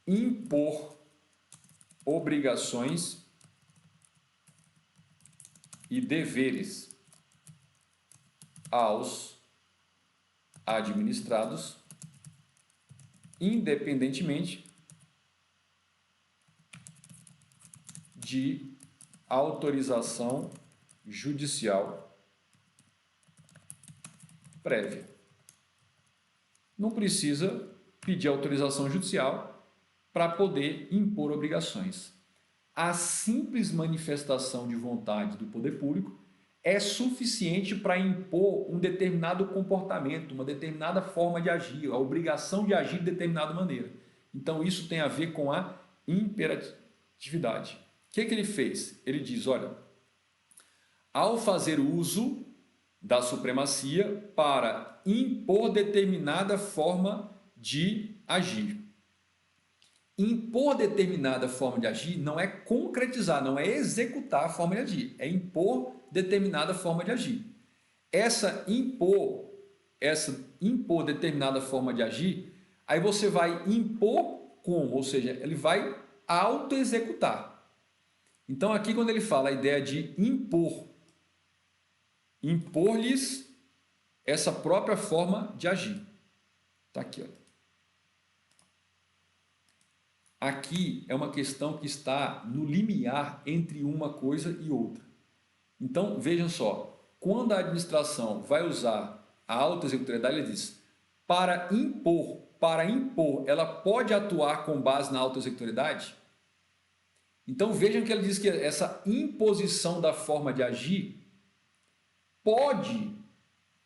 impor obrigações e deveres aos administrados, independentemente de autorização judicial prévia. Não precisa pedir autorização judicial para poder impor obrigações. A simples manifestação de vontade do poder público é suficiente para impor um determinado comportamento, uma determinada forma de agir, a obrigação de agir de determinada maneira. Então isso tem a ver com a imperatividade. O que ele fez? Ele diz, olha, ao fazer uso da supremacia para impor determinada forma de agir. Impor determinada forma de agir não é concretizar, não é executar a forma de agir, é impor determinada forma de agir. Essa impor determinada forma de agir, aí você vai impor como? Ou seja, ele vai auto-executar. Então aqui quando ele fala a ideia de impor-lhes essa própria forma de agir. Está aqui, ó. Aqui é uma questão que está no limiar entre uma coisa e outra. Então, vejam só, quando a administração vai usar a autoexecutoriedade, ele diz, para impor, ela pode atuar com base na autoexecutoriedade? Então, vejam que ele diz que essa imposição da forma de agir pode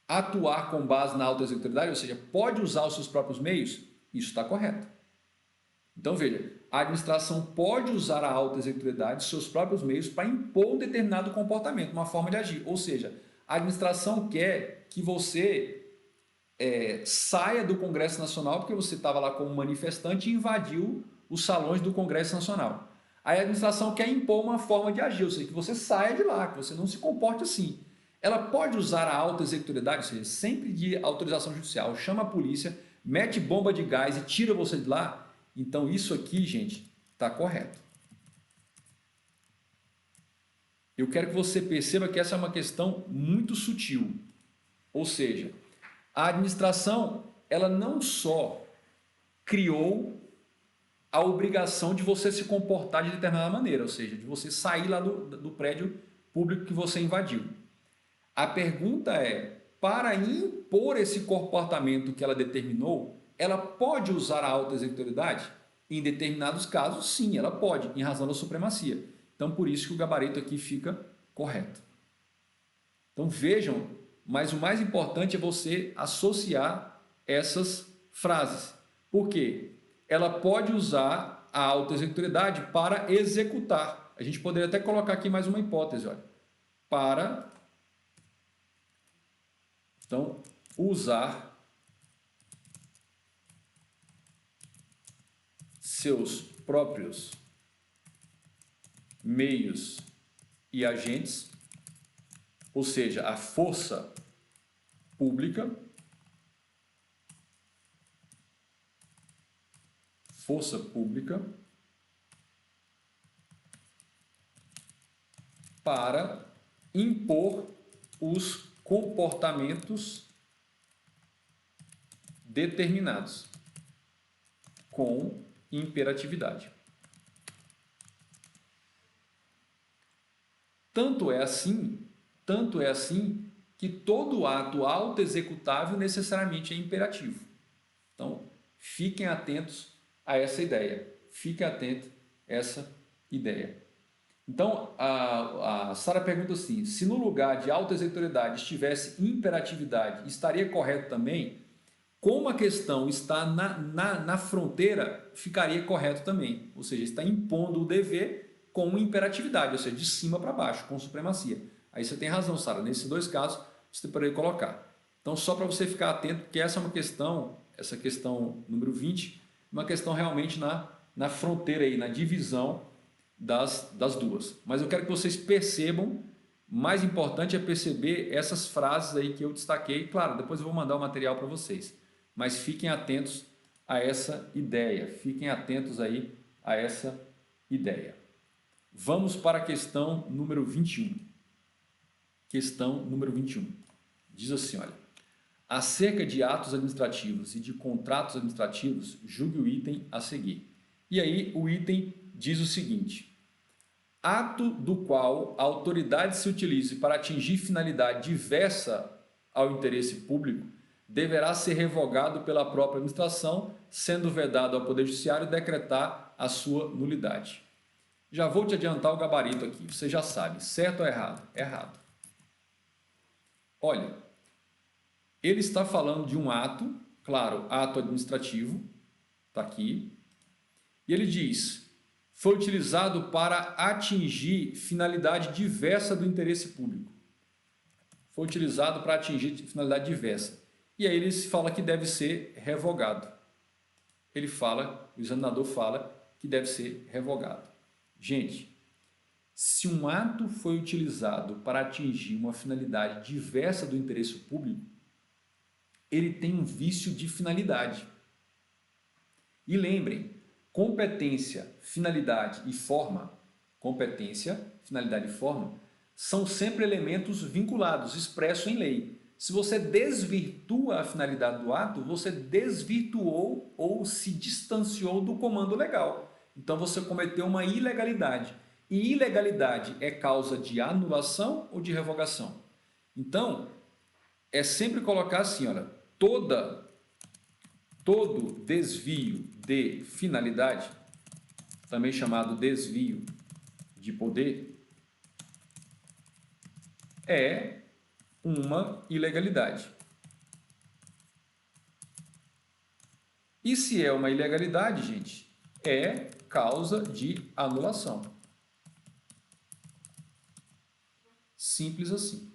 atuar com base na autoexecutoriedade, ou seja, pode usar os seus próprios meios? Isso está correto. Então, veja, a administração pode usar a autoexecutoriedade, seus próprios meios, para impor um determinado comportamento, uma forma de agir. Ou seja, a administração quer que você saia do Congresso Nacional porque você estava lá como manifestante e invadiu os salões do Congresso Nacional. Aí a administração quer impor uma forma de agir, ou seja, que você saia de lá, que você não se comporte assim. Ela pode usar a autoexecutoriedade, ou seja, sempre de autorização judicial, chama a polícia, mete bomba de gás e tira você de lá. Então, isso aqui, gente, está correto. Eu quero que você perceba que essa é uma questão muito sutil. Ou seja, a administração, ela não só criou a obrigação de você se comportar de determinada maneira, ou seja, de você sair lá do prédio público que você invadiu. A pergunta é, para impor esse comportamento que ela determinou, ela pode usar a alta executoriedade? Em determinados casos, sim, ela pode, em razão da supremacia. Então, por isso que o gabarito aqui fica correto. Então, vejam, mas o mais importante é você associar essas frases. Por quê? Ela pode usar a alta executoriedade para executar. A gente poderia até colocar aqui mais uma hipótese, olha. Para, então, usar seus próprios meios e agentes, ou seja, a força pública, para impor os comportamentos determinados com imperatividade. Tanto é assim que todo ato autoexecutável necessariamente é imperativo. Então, fiquem atentos a essa ideia. Fiquem atentos a essa ideia. Então, a Sara pergunta assim, se no lugar de autoexecutoriedade estivesse imperatividade, estaria correto também? Como a questão está na fronteira, ficaria correto também. Ou seja, está impondo o dever com imperatividade, ou seja, de cima para baixo, com supremacia. Aí você tem razão, Sara. Nesses dois casos, você poderia colocar. Então, só para você ficar atento, porque essa é uma questão, essa questão número 20, uma questão realmente na fronteira, aí, na divisão das duas. Mas eu quero que vocês percebam, mais importante é perceber essas frases aí que eu destaquei. Claro, depois eu vou mandar o material para vocês. Mas fiquem atentos a essa ideia, fiquem atentos aí a essa ideia. Vamos para a questão número 21. Questão número 21. Diz assim, olha, acerca de atos administrativos e de contratos administrativos, julgue o item a seguir. E aí o item diz o seguinte, ato do qual a autoridade se utilize para atingir finalidade diversa ao interesse público deverá ser revogado pela própria administração, sendo vedado ao Poder Judiciário decretar a sua nulidade. Já vou te adiantar o gabarito aqui, você já sabe, certo ou errado? Errado. Olha, ele está falando de um ato, claro, ato administrativo, está aqui, e ele diz, foi utilizado para atingir finalidade diversa do interesse público. Foi utilizado para atingir finalidade diversa. E aí ele fala que deve ser revogado. Ele fala, o examinador fala que deve ser revogado. Gente, se um ato foi utilizado para atingir uma finalidade diversa do interesse público, ele tem um vício de finalidade. E lembrem, competência, finalidade e forma, são sempre elementos vinculados, expressos em lei. Se você desvirtua a finalidade do ato, você desvirtuou ou se distanciou do comando legal. Então você cometeu uma ilegalidade. E ilegalidade é causa de anulação ou de revogação? Então, é sempre colocar assim, olha, todo desvio de finalidade, também chamado desvio de poder, é uma ilegalidade. E se é uma ilegalidade, gente, é causa de anulação. Simples assim.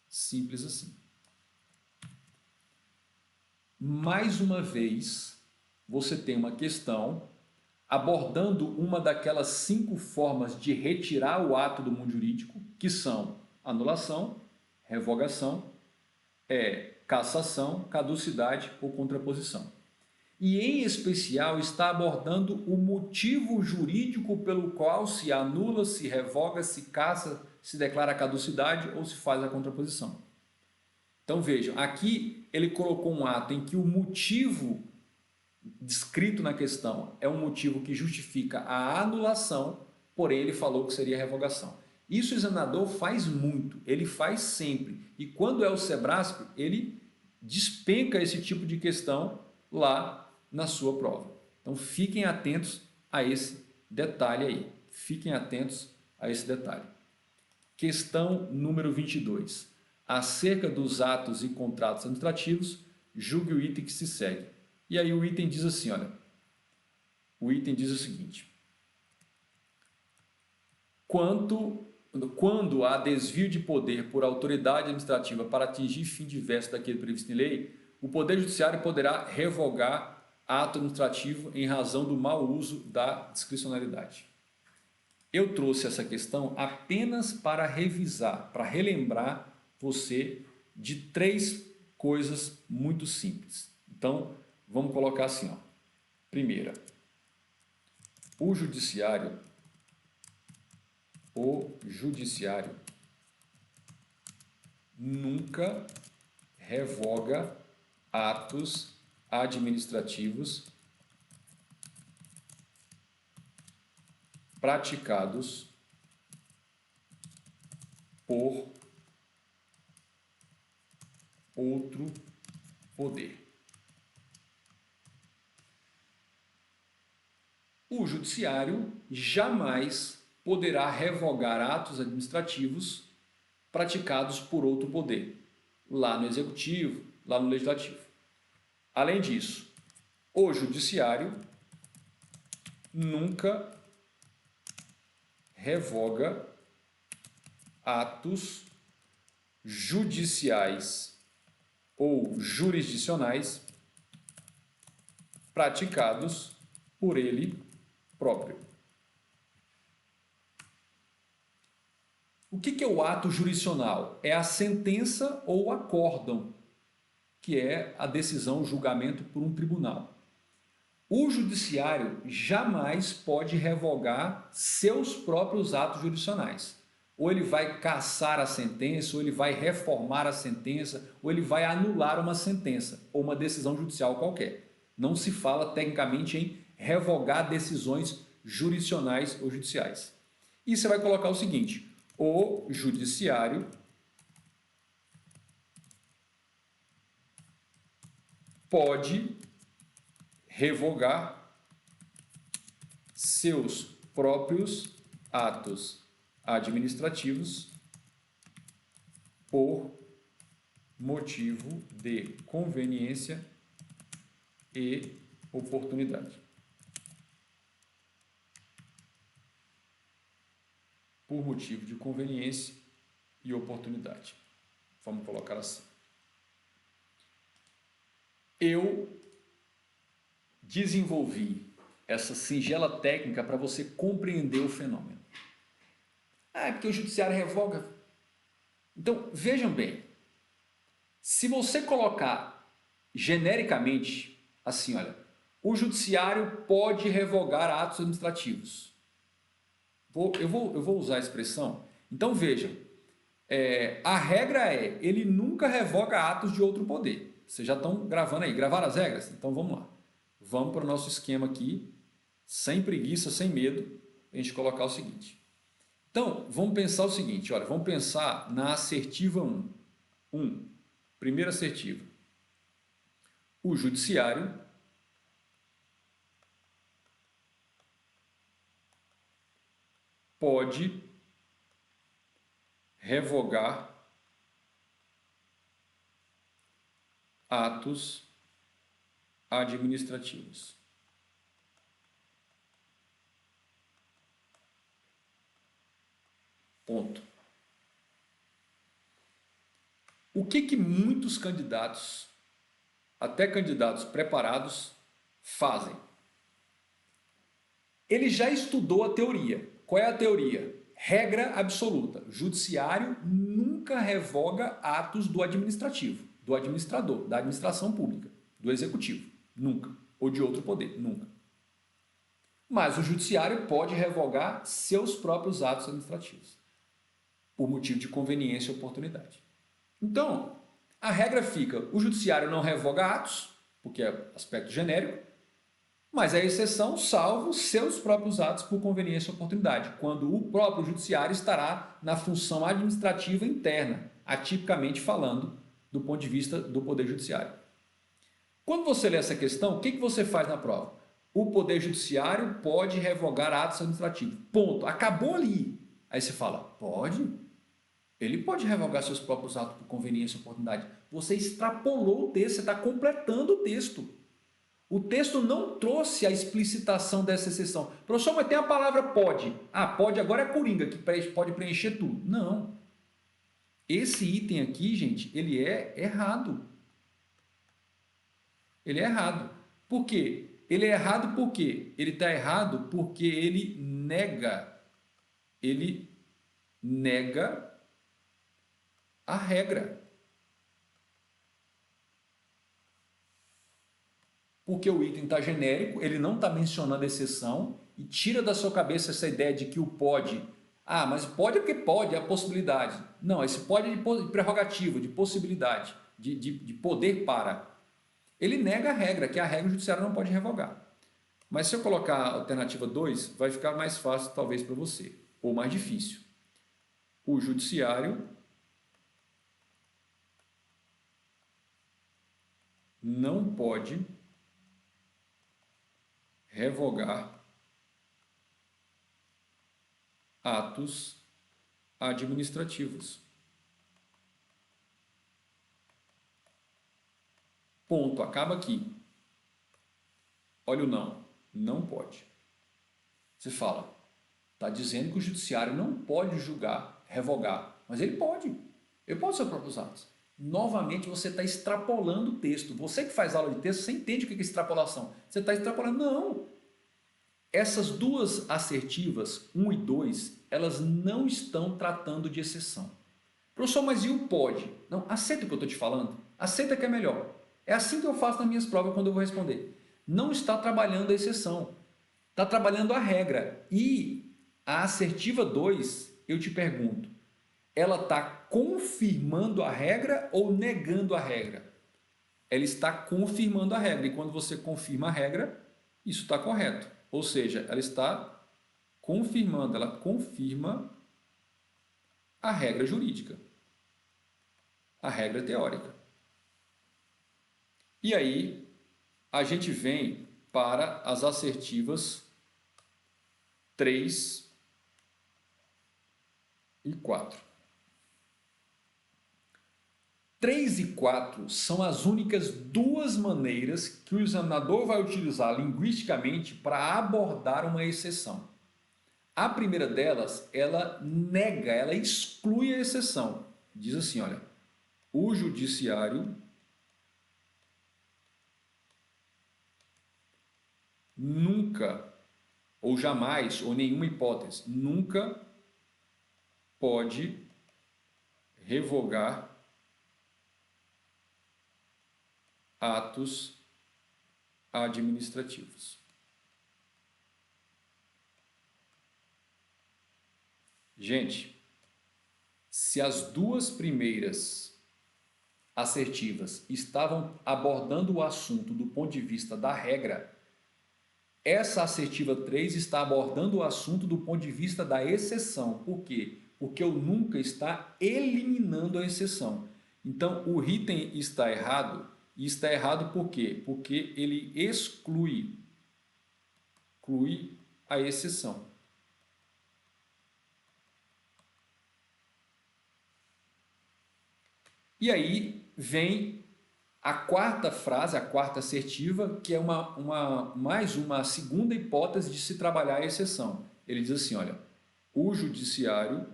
Simples assim. Mais uma vez, você tem uma questão abordando uma daquelas 5 formas de retirar o ato do mundo jurídico, que são anulação, revogação, cassação, caducidade ou contraposição. E, em especial, está abordando o motivo jurídico pelo qual se anula, se revoga, se cassa, se declara caducidade ou se faz a contraposição. Então, vejam, aqui ele colocou um ato em que o motivo descrito na questão é um motivo que justifica a anulação, porém ele falou que seria revogação. Isso o examinador faz muito, ele faz sempre. E quando é o SEBRASP, ele despenca esse tipo de questão lá na sua prova. Então fiquem atentos a esse detalhe aí. Fiquem atentos a esse detalhe. Questão número 22. Acerca dos atos e contratos administrativos, julgue o item que se segue. E aí o item diz assim, olha. O item diz o seguinte. Quando há desvio de poder por autoridade administrativa para atingir fim diverso daquele previsto em lei, o Poder Judiciário poderá revogar ato administrativo em razão do mau uso da discricionalidade. Eu trouxe essa questão apenas para revisar, para relembrar você de 3 coisas muito simples. Então, vamos colocar assim, ó. Primeira, o judiciário nunca revoga atos administrativos praticados por outro poder. O judiciário jamais poderá revogar atos administrativos praticados por outro poder, lá no executivo, lá no legislativo. Além disso, o judiciário nunca revoga atos judiciais ou jurisdicionais praticados por ele próprio. O que é o ato jurisdicional? É a sentença ou o acórdão, que é a decisão, o julgamento por um tribunal. O judiciário jamais pode revogar seus próprios atos jurisdicionais. Ou ele vai cassar a sentença, ou ele vai reformar a sentença, ou ele vai anular uma sentença, ou uma decisão judicial qualquer. Não se fala tecnicamente em revogar decisões jurisdicionais ou judiciais. E você vai colocar o seguinte: o judiciário pode revogar seus próprios atos administrativos por motivo de conveniência e oportunidade. Por motivo de conveniência e oportunidade. Vamos colocar assim. Eu desenvolvi essa singela técnica para você compreender o fenômeno. É porque o judiciário revoga. Então, vejam bem. Se você colocar genericamente assim, olha, o judiciário pode revogar atos administrativos. Eu vou usar a expressão. Então, vejam. A regra é, ele nunca revoga atos de outro poder. Vocês já estão gravando aí. Gravaram as regras? Então, vamos lá. Vamos para o nosso esquema aqui, sem preguiça, sem medo, a gente colocar o seguinte. Então, vamos pensar o seguinte, olha, vamos pensar na assertiva 1. Primeira assertiva. O judiciário pode revogar atos administrativos. Ponto. O que muitos candidatos, até candidatos preparados, fazem? Ele já estudou a teoria. Qual é a teoria? Regra absoluta. Judiciário nunca revoga atos do administrativo, do administrador, da administração pública, do executivo. Nunca. Ou de outro poder. Nunca. Mas o judiciário pode revogar seus próprios atos administrativos, por motivo de conveniência e oportunidade. Então, a regra fica, o judiciário não revoga atos, porque é aspecto genérico, Mas a exceção salvo seus próprios atos por conveniência ou oportunidade, quando o próprio judiciário estará na função administrativa interna, atipicamente falando, do ponto de vista do Poder Judiciário. Quando você lê essa questão, o que você faz na prova? O Poder Judiciário pode revogar atos administrativos. Ponto. Acabou ali. Aí você fala, pode? Ele pode revogar seus próprios atos por conveniência ou oportunidade. Você extrapolou o texto, você está completando o texto. O texto não trouxe a explicitação dessa exceção. Professor, mas tem a palavra pode. Ah, pode agora é coringa, que pode preencher tudo. Não. Esse item aqui, gente, ele é errado. Ele é errado. Por quê? Ele é errado por quê? Ele está errado porque ele nega a regra. Porque o item está genérico, ele não está mencionando exceção e tira da sua cabeça essa ideia de que o pode. Ah, mas pode é porque pode, é a possibilidade. Não, esse pode é de prerrogativa, de possibilidade, de poder para. Ele nega a regra, que a regra o judiciário não pode revogar. Mas se eu colocar a alternativa 2, vai ficar mais fácil talvez para você, ou mais difícil. O judiciário não pode revogar atos administrativos. Ponto, acaba aqui. Olha o não, não pode. Você fala, está dizendo que o judiciário não pode julgar, revogar, mas ele pode seus próprios atos. Novamente você está extrapolando o texto. Você que faz aula de texto, você entende o que é extrapolação. Você está extrapolando, não. Essas duas assertivas, 1 e 2, elas não estão tratando de exceção. Professor, mas e o pode? Não, aceita o que eu estou te falando. Aceita que é melhor. É assim que eu faço nas minhas provas quando eu vou responder. Não está trabalhando a exceção. Está trabalhando a regra. E a assertiva 2, eu te pergunto, ela está confirmando a regra ou negando a regra? Ela está confirmando a regra. E quando você confirma a regra, isso está correto. Ou seja, ela está confirmando, ela confirma a regra jurídica, a regra teórica. E aí, a gente vem para as assertivas 3 e 4. 3 e 4 são as únicas duas maneiras que o examinador vai utilizar linguisticamente para abordar uma exceção. A primeira delas, ela nega, ela exclui a exceção. Diz assim, olha, o judiciário nunca, ou jamais, ou nenhuma hipótese, nunca pode revogar atos administrativos. Gente, se as duas primeiras assertivas estavam abordando o assunto do ponto de vista da regra, essa assertiva 3 está abordando o assunto do ponto de vista da exceção. Por quê? Porque o nunca está eliminando a exceção. Então, o item está errado. E está errado por quê? Porque ele exclui a exceção. E aí vem a quarta frase, a quarta assertiva, que é mais uma segunda hipótese de se trabalhar a exceção. Ele diz assim, olha, o judiciário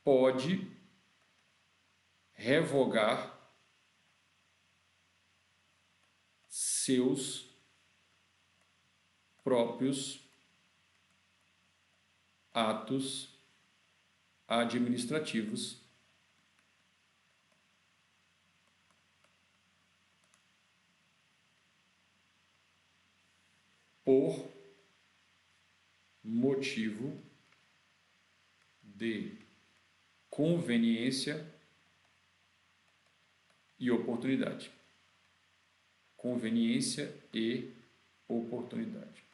pode revogar seus próprios atos administrativos por motivo de conveniência e oportunidade. conveniência e oportunidade.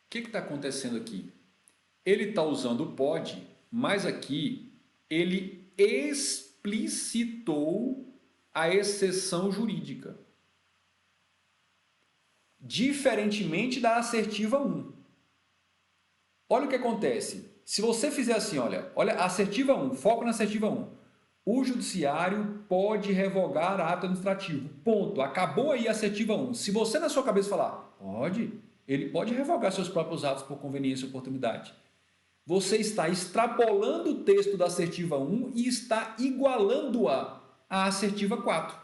O que está acontecendo aqui? Ele está usando o pode, mas aqui ele explicitou a exceção jurídica. Diferentemente da assertiva 1. Olha o que acontece. Se você fizer assim, olha a assertiva 1, foco na assertiva 1. O judiciário pode revogar ato administrativo. Ponto. Acabou aí a assertiva 1. Se você na sua cabeça falar, pode, ele pode revogar seus próprios atos por conveniência e oportunidade. Você está extrapolando o texto da assertiva 1 e está igualando-a à assertiva 4.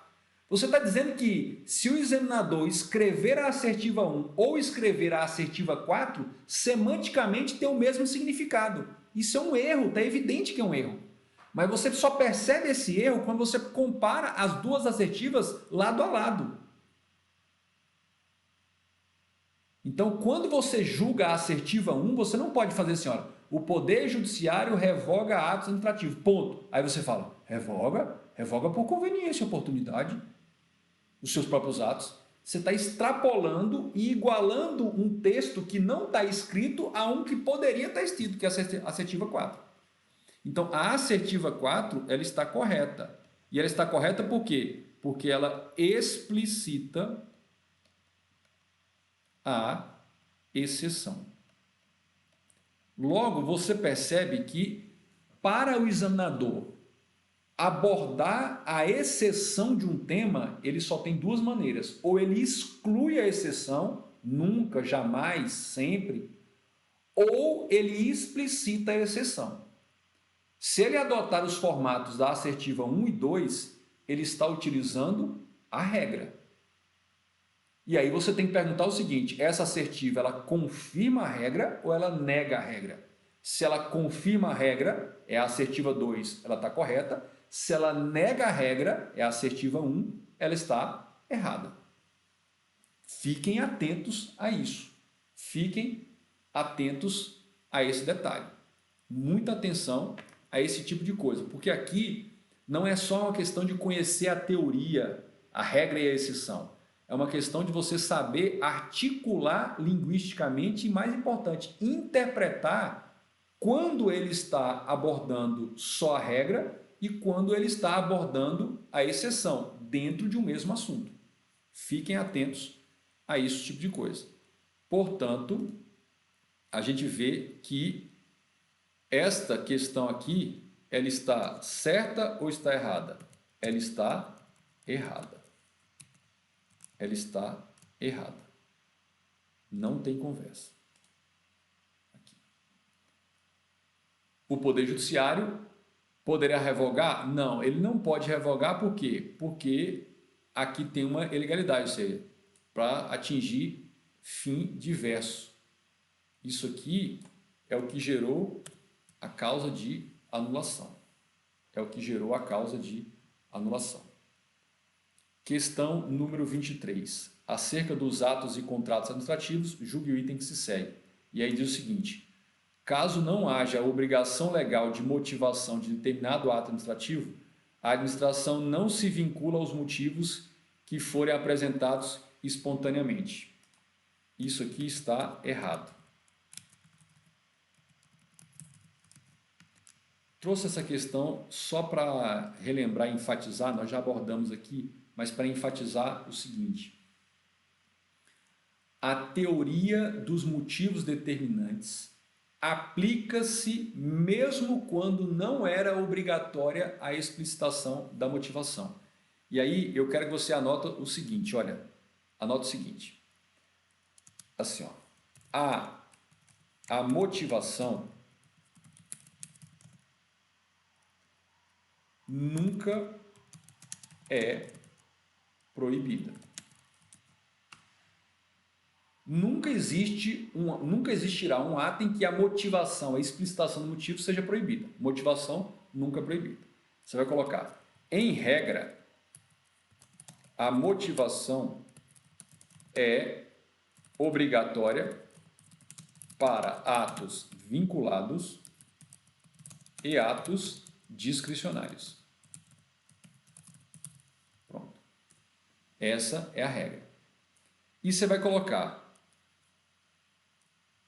Você está dizendo que se o examinador escrever a assertiva 1 ou escrever a assertiva 4, semanticamente tem o mesmo significado. Isso é um erro, está evidente que é um erro. Mas você só percebe esse erro quando você compara as duas assertivas lado a lado. Então, quando você julga a assertiva 1, você não pode fazer assim, olha, o Poder Judiciário revoga atos administrativos, ponto. Aí você fala, revoga por conveniência e oportunidade os seus próprios atos. Você está extrapolando e igualando um texto que não está escrito a um que poderia estar escrito, que é a assertiva 4. Então, a assertiva 4, ela está correta. E ela está correta por quê? Porque ela explicita a exceção. Logo, você percebe que, para o examinador abordar a exceção de um tema, ele só tem duas maneiras. Ou ele exclui a exceção, nunca, jamais, sempre, ou ele explicita a exceção. Se ele adotar os formatos da assertiva 1 e 2, ele está utilizando a regra. E aí você tem que perguntar o seguinte, essa assertiva, ela confirma a regra ou ela nega a regra? Se ela confirma a regra, é a assertiva 2, ela está correta. Se ela nega a regra, é a assertiva 1, ela está errada. Fiquem atentos a isso. Fiquem atentos a esse detalhe. Muita atenção a esse tipo de coisa, porque aqui não é só uma questão de conhecer a teoria, a regra e a exceção. É uma questão de você saber articular linguisticamente e, mais importante, interpretar quando ele está abordando só a regra e quando ele está abordando a exceção dentro de um mesmo assunto. Fiquem atentos a esse tipo de coisa. Portanto, a gente vê que esta questão aqui, ela está certa ou está errada? Ela está errada. Ela está errada. Não tem conversa. Aqui. O Poder Judiciário poderá revogar? Não, ele não pode revogar por quê? Porque aqui tem uma ilegalidade, ou seja, para atingir fim diverso. Isso aqui é o que gerou a causa de anulação. É o que gerou a causa de anulação. Questão número 23. Acerca dos atos e contratos administrativos, julgue o item que se segue. E aí diz o seguinte, caso não haja obrigação legal de motivação de determinado ato administrativo, a administração não se vincula aos motivos que forem apresentados espontaneamente. Isso aqui está errado. Trouxe essa questão só para relembrar e enfatizar, nós já abordamos aqui, mas para enfatizar o seguinte. A teoria dos motivos determinantes aplica-se mesmo quando não era obrigatória a explicitação da motivação. E aí eu quero que você anote o seguinte, olha, anota o seguinte. Assim, ó, a motivação nunca é proibida. Nunca existirá um ato em que a motivação, a explicitação do motivo seja proibida. Motivação nunca é proibida. Você vai colocar, em regra, a motivação é obrigatória para atos vinculados e atos discricionários. Essa é a regra. E você vai colocar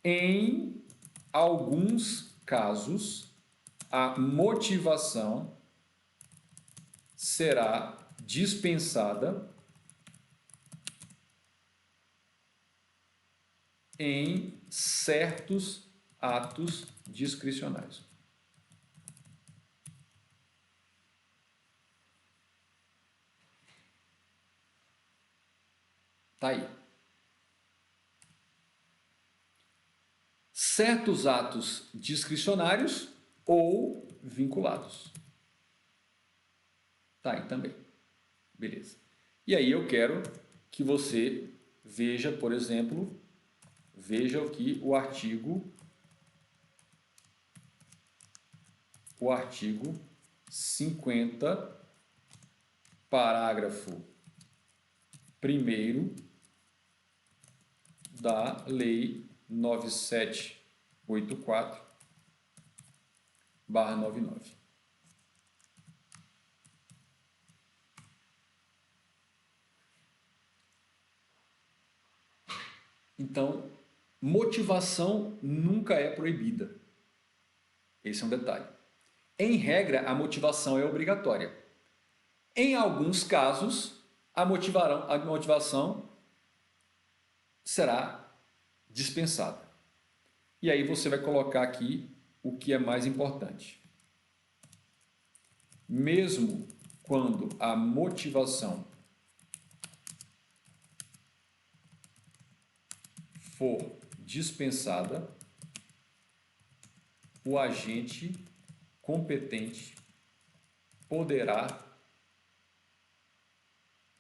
em alguns casos a motivação será dispensada em certos atos discricionários. Tá aí. Certos atos discricionários ou vinculados. Tá aí também. Beleza. E aí eu quero que você veja, por exemplo, veja o que o artigo 50, parágrafo 1º da Lei 9784/99. Então, motivação nunca é proibida. Esse é um detalhe. Em regra, a motivação é obrigatória. Em alguns casos, a motivação será dispensada. E aí você vai colocar aqui o que é mais importante. Mesmo quando a motivação for dispensada, o agente competente poderá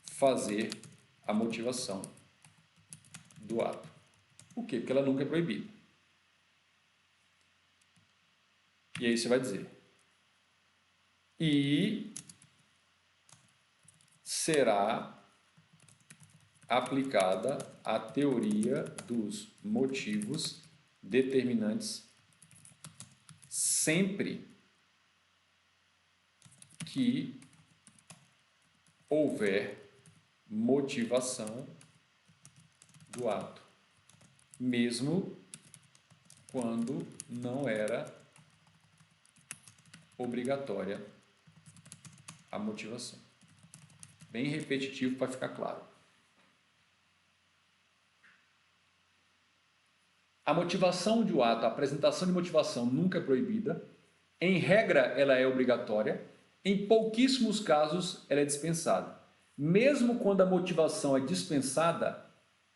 fazer a motivação do ato. Por quê? Porque ela nunca é proibida. E aí você vai dizer: e será aplicada a teoria dos motivos determinantes sempre que houver motivação do ato, mesmo quando não era obrigatória a motivação. Bem repetitivo para ficar claro. A motivação de um ato, a apresentação de motivação nunca é proibida. Em regra, ela é obrigatória. Em pouquíssimos casos, ela é dispensada. Mesmo quando a motivação é dispensada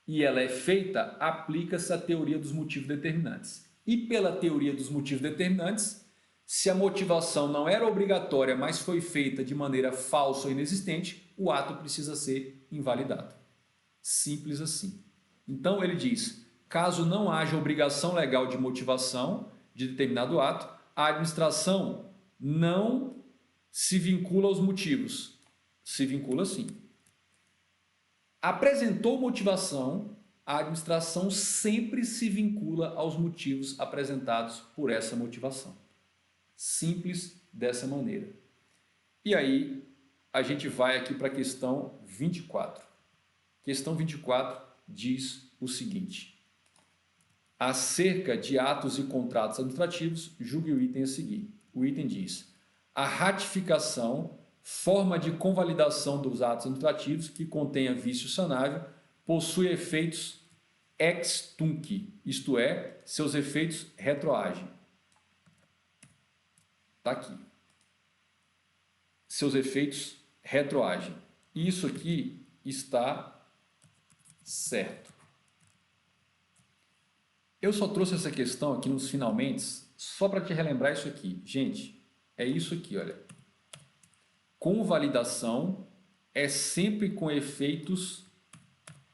e ela é feita, aplica-se a teoria dos motivos determinantes. E pela teoria dos motivos determinantes, se a motivação não era obrigatória, mas foi feita de maneira falsa ou inexistente, o ato precisa ser invalidado. Simples assim. Então ele diz: caso não haja obrigação legal de motivação de determinado ato, a administração não se vincula aos motivos. Se vincula sim. Apresentou motivação, a administração sempre se vincula aos motivos apresentados por essa motivação. Simples dessa maneira. E aí, a gente vai aqui para a questão 24. Questão 24 diz o seguinte: acerca de atos e contratos administrativos, julgue o item a seguir. O item diz: a ratificação, forma de convalidação dos atos administrativos que contenha vício sanável, possui efeitos ex tunc, isto é, seus efeitos retroagem. Está aqui. Seus efeitos retroagem. Isso aqui está certo. Eu só trouxe essa questão aqui nos finalmente só para te relembrar isso aqui. Gente, é isso aqui, olha. Convalidação é sempre com efeitos...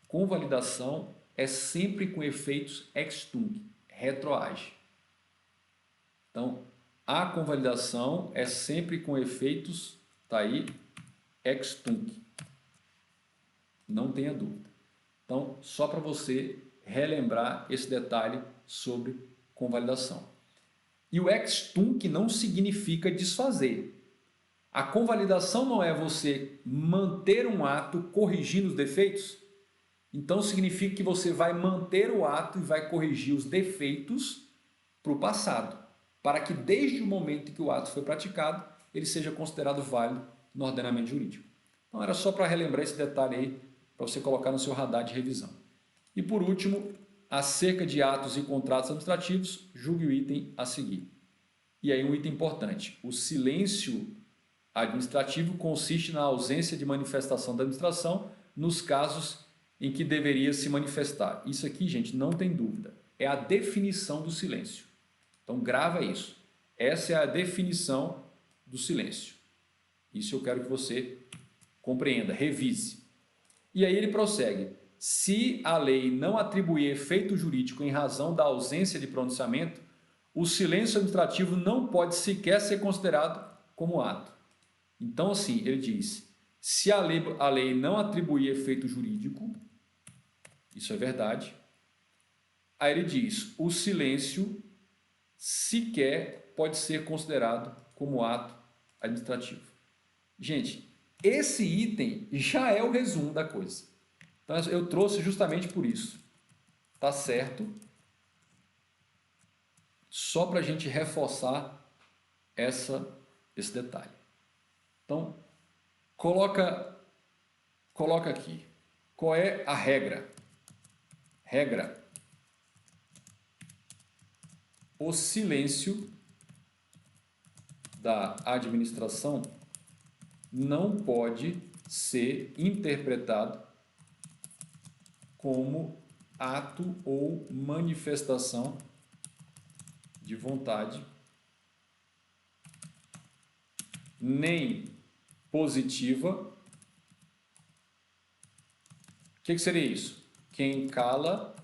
Convalidação é sempre com efeitos ex tunc, retroage. Então, a convalidação é sempre com efeitos, tá aí, ex tunc. Não tenha dúvida. Então, só para você relembrar esse detalhe sobre convalidação. E o ex tunc não significa desfazer. A convalidação não é você manter um ato corrigindo os defeitos? Então significa que você vai manter o ato e vai corrigir os defeitos para o passado, para que desde o momento em que o ato foi praticado, ele seja considerado válido no ordenamento jurídico. Então era só para relembrar esse detalhe aí, para você colocar no seu radar de revisão. E por último, acerca de atos e contratos administrativos, julgue o item a seguir. E aí um item importante, o silêncio administrativo consiste na ausência de manifestação da administração nos casos em que deveria se manifestar. Isso aqui, gente, não tem dúvida, é a definição do silêncio. Então grava isso. Essa é a definição do silêncio. Isso eu quero que você compreenda, revise. E aí ele prossegue. Se a lei não atribuir efeito jurídico em razão da ausência de pronunciamento, o silêncio administrativo não pode sequer ser considerado como ato. Então, assim, ele diz, se a lei não atribuir efeito jurídico, isso é verdade, aí ele diz, o silêncio sequer pode ser considerado como ato administrativo. Gente, esse item já é o resumo da coisa. Então, eu trouxe justamente por isso. Tá certo? Só para a gente reforçar esse detalhe. Então, coloca aqui. Qual é a regra? Regra. O silêncio da administração não pode ser interpretado como ato ou manifestação de vontade, nem positiva. O que seria isso? Quem cala,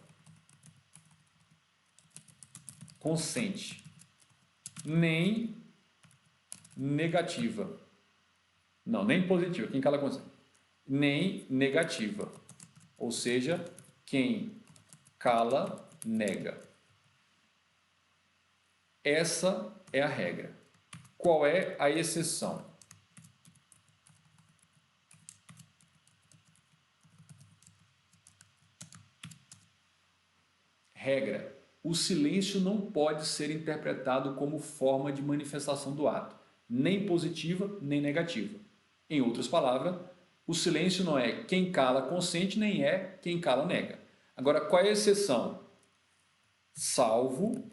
consente. Nem negativa. Não, nem positiva. Quem cala, consente. Nem negativa. Ou seja, quem cala, nega. Essa é a regra. Qual é a exceção? Regra. O silêncio não pode ser interpretado como forma de manifestação do ato, nem positiva, nem negativa. Em outras palavras, o silêncio não é quem cala consente, nem é quem cala nega. Agora, qual é a exceção? Salvo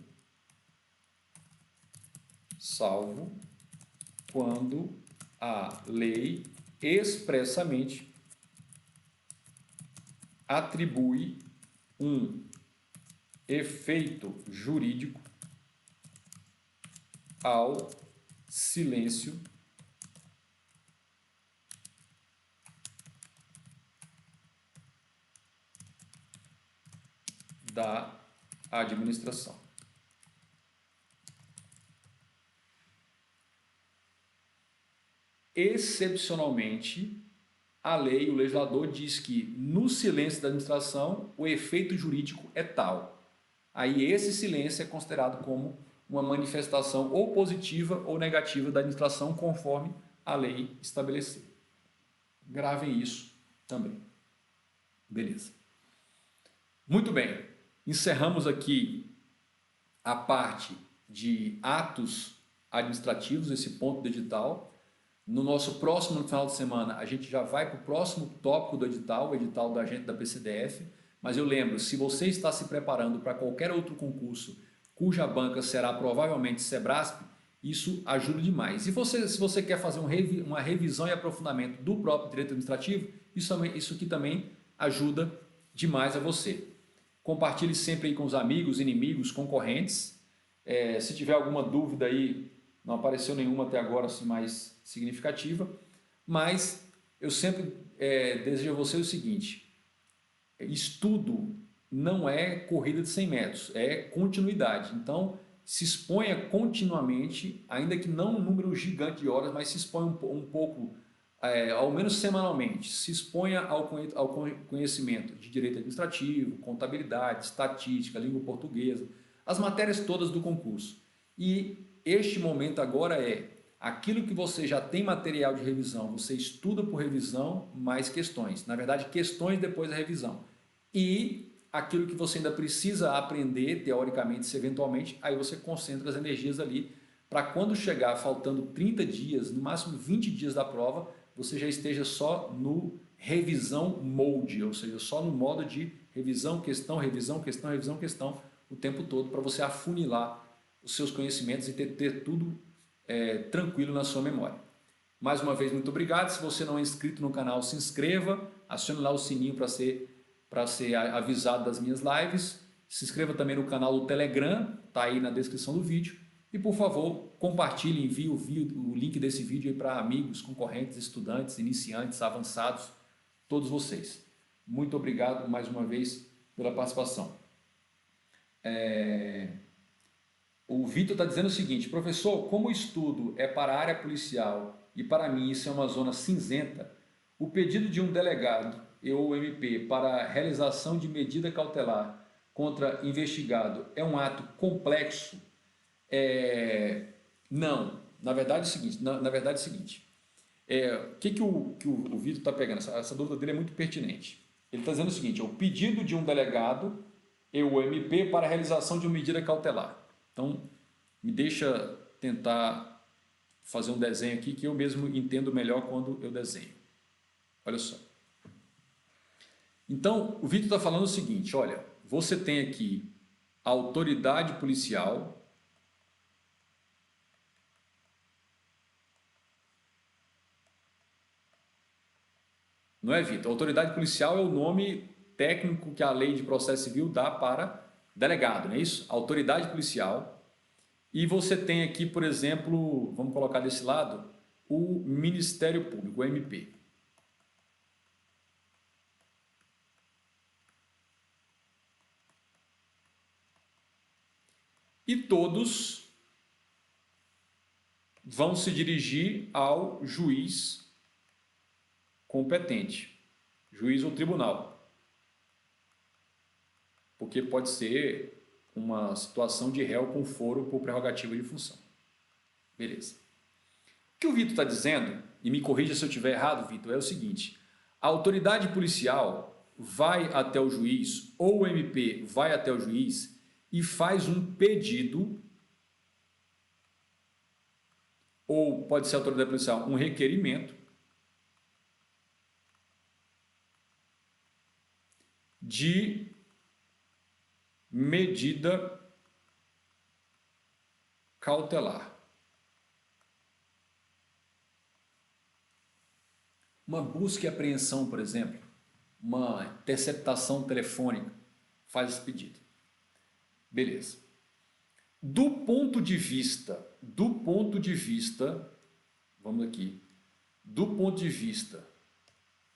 quando a lei expressamente atribui um efeito jurídico ao silêncio da administração. Excepcionalmente, a lei, o legislador diz que no silêncio da administração o efeito jurídico é tal. Aí esse silêncio é considerado como uma manifestação ou positiva ou negativa da administração conforme a lei estabelecer. Gravem isso também. Beleza. Muito bem. Encerramos aqui a parte de atos administrativos, esse ponto do edital. No nosso próximo final de semana, a gente já vai para o próximo tópico do edital, o edital da agente da PCDF. Mas eu lembro, se você está se preparando para qualquer outro concurso cuja banca será provavelmente Sebrasp, isso ajuda demais. E se você quer fazer uma revisão e aprofundamento do próprio direito administrativo, isso aqui também ajuda demais a você. Compartilhe sempre aí com os amigos, inimigos, concorrentes. Se tiver alguma dúvida aí, não apareceu nenhuma até agora assim, mais significativa, mas eu sempre desejo a você o seguinte: estudo não é corrida de 100 metros, é continuidade. Então, se exponha continuamente, ainda que não um número gigante de horas, mas se exponha um pouco, ao menos semanalmente, se exponha ao conhecimento de direito administrativo, contabilidade, estatística, língua portuguesa, as matérias todas do concurso. E este momento agora é Aquilo que você já tem material de revisão, você estuda por revisão mais questões. Na verdade, questões depois da revisão. E aquilo que você ainda precisa aprender, teoricamente, se eventualmente, aí você concentra as energias ali para quando chegar faltando 30 dias, no máximo 20 dias da prova, você já esteja só no revisão mode, ou seja, só no modo de revisão, questão, revisão, questão, revisão, questão, o tempo todo, para você afunilar os seus conhecimentos e ter tudo tranquilo na sua memória. Mais uma vez, muito obrigado. Se você não é inscrito no canal, se inscreva, acione lá o sininho para ser avisado das minhas lives. Se inscreva também no canal do Telegram, está aí na descrição do vídeo. E, por favor, compartilhe, envie o link desse vídeo para amigos, concorrentes, estudantes, iniciantes, avançados, todos vocês. Muito obrigado mais uma vez pela participação. O Vitor está dizendo o seguinte: professor, como o estudo é para a área policial e para mim isso é uma zona cinzenta, o pedido de um delegado ou MP para a realização de medida cautelar contra investigado é um ato complexo? Não. Na verdade é o seguinte, o que o Vitor está pegando? Essa dúvida dele é muito pertinente. Ele está dizendo o seguinte: o pedido de um delegado ou MP para a realização de uma medida cautelar. Então, me deixa tentar fazer um desenho aqui que eu mesmo entendo melhor quando eu desenho. Olha só. Então, o Vitor está falando o seguinte: olha, você tem aqui a autoridade policial, não é, Vitor? A autoridade policial é o nome técnico que a lei de processo civil dá para delegado, não é isso? Autoridade policial. E você tem aqui, por exemplo, vamos colocar desse lado, o Ministério Público, o MP. E todos vão se dirigir ao juiz competente, juiz ou tribunal. Porque pode ser uma situação de réu com foro por prerrogativa de função. Beleza. O que o Vitor está dizendo, e me corrija se eu estiver errado, Vitor, é o seguinte: a autoridade policial vai até o juiz, ou o MP vai até o juiz e faz um pedido, ou pode ser a autoridade policial, um requerimento de medida cautelar. Uma busca e apreensão, por exemplo, uma interceptação telefônica, faz esse pedido. Beleza. Do ponto de vista, vamos aqui, do ponto de vista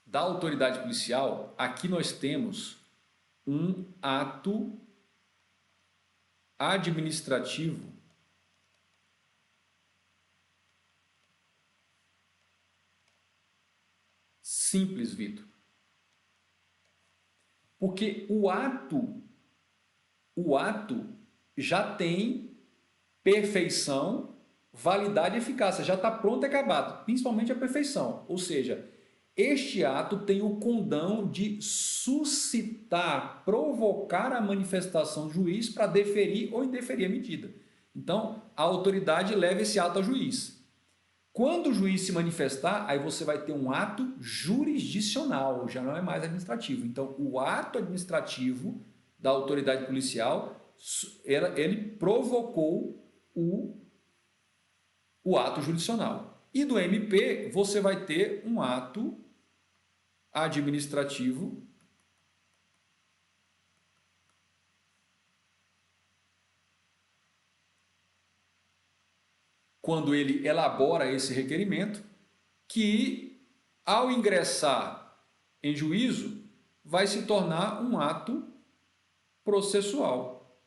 da autoridade policial, aqui nós temos um ato administrativo simples, Vitor. Porque o ato já tem perfeição, validade e eficácia, já está pronto e acabado, principalmente a perfeição. Ou seja, este ato tem o condão de suscitar, provocar a manifestação do juiz para deferir ou indeferir a medida. Então, a autoridade leva esse ato ao juiz. Quando o juiz se manifestar, aí você vai ter um ato jurisdicional, já não é mais administrativo. Então, o ato administrativo da autoridade policial, ele provocou o ato jurisdicional. E do MP, você vai ter um ato administrativo quando ele elabora esse requerimento, que ao ingressar em juízo vai se tornar um ato processual,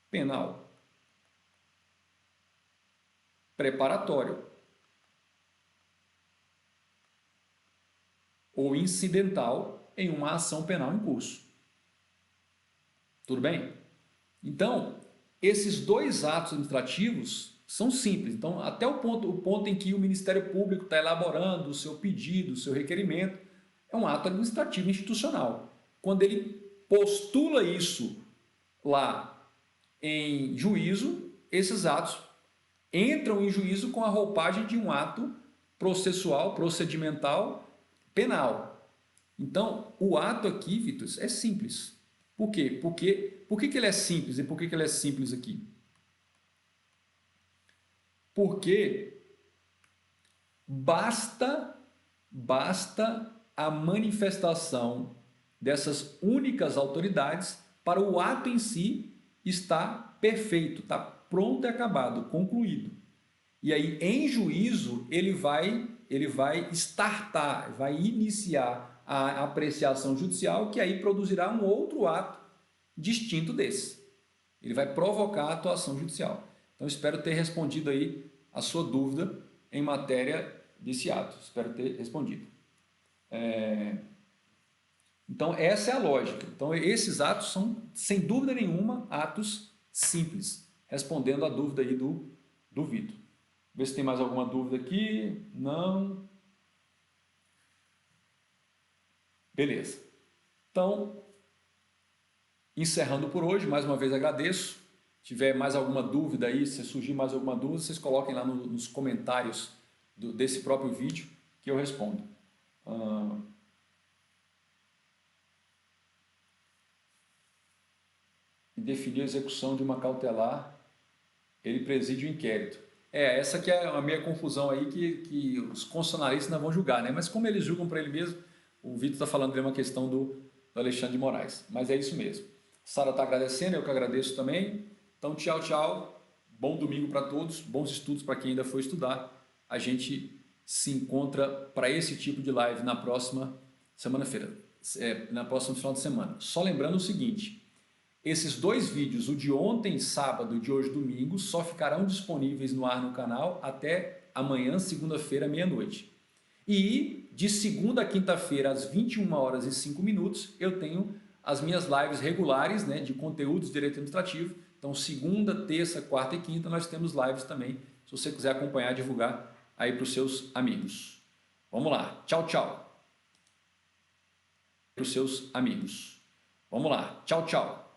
penal, preparatório ou incidental em uma ação penal em curso. Tudo bem? Então, esses dois atos administrativos são simples. Então, até o ponto em que o Ministério Público está elaborando o seu pedido, o seu requerimento, é um ato administrativo institucional. Quando ele postula isso lá em juízo, esses atos entram em juízo com a roupagem de um ato processual, procedimental, penal. Então, o ato aqui, Vitor, é simples. Por quê? Por que ele é simples? E por que ele é simples aqui? Porque basta a manifestação dessas únicas autoridades para o ato em si estar perfeito, está pronto e acabado, concluído. E aí, em juízo, ele vai startar, vai iniciar a apreciação judicial, que aí produzirá um outro ato distinto desse. Ele vai provocar a atuação judicial. Então, espero ter respondido aí a sua dúvida em matéria desse ato. Espero ter respondido. Então, essa é a lógica. Então, esses atos são, sem dúvida nenhuma, atos simples, respondendo a dúvida aí do Vitor. Ver se tem mais alguma dúvida aqui. Não. Beleza. Então, encerrando por hoje, mais uma vez agradeço. Se tiver mais alguma dúvida aí, se surgir mais alguma dúvida, vocês coloquem lá nos comentários desse próprio vídeo que eu respondo. E definir a execução de uma cautelar, ele preside o inquérito. Essa que é a minha confusão aí, que os constitucionalistas não vão julgar, né? Mas como eles julgam para ele mesmo, o Vitor está falando de uma questão do Alexandre de Moraes. Mas é isso mesmo. Sara está agradecendo, eu que agradeço também. Então, tchau, tchau. Bom domingo para todos, bons estudos para quem ainda for estudar. A gente se encontra para esse tipo de live na próxima semana-feira, na próxima final de semana. Só lembrando o seguinte, esses dois vídeos, o de ontem, sábado, e de hoje, domingo, só ficarão disponíveis no ar no canal até amanhã, segunda-feira, meia-noite. E de segunda a quinta-feira, às 21h05, eu tenho as minhas lives regulares, né, de conteúdos de direito administrativo. Então, segunda, terça, quarta e quinta, nós temos lives também, se você quiser acompanhar, divulgar aí para os seus amigos. Vamos lá, tchau, tchau. Para os seus amigos. Vamos lá, tchau, tchau.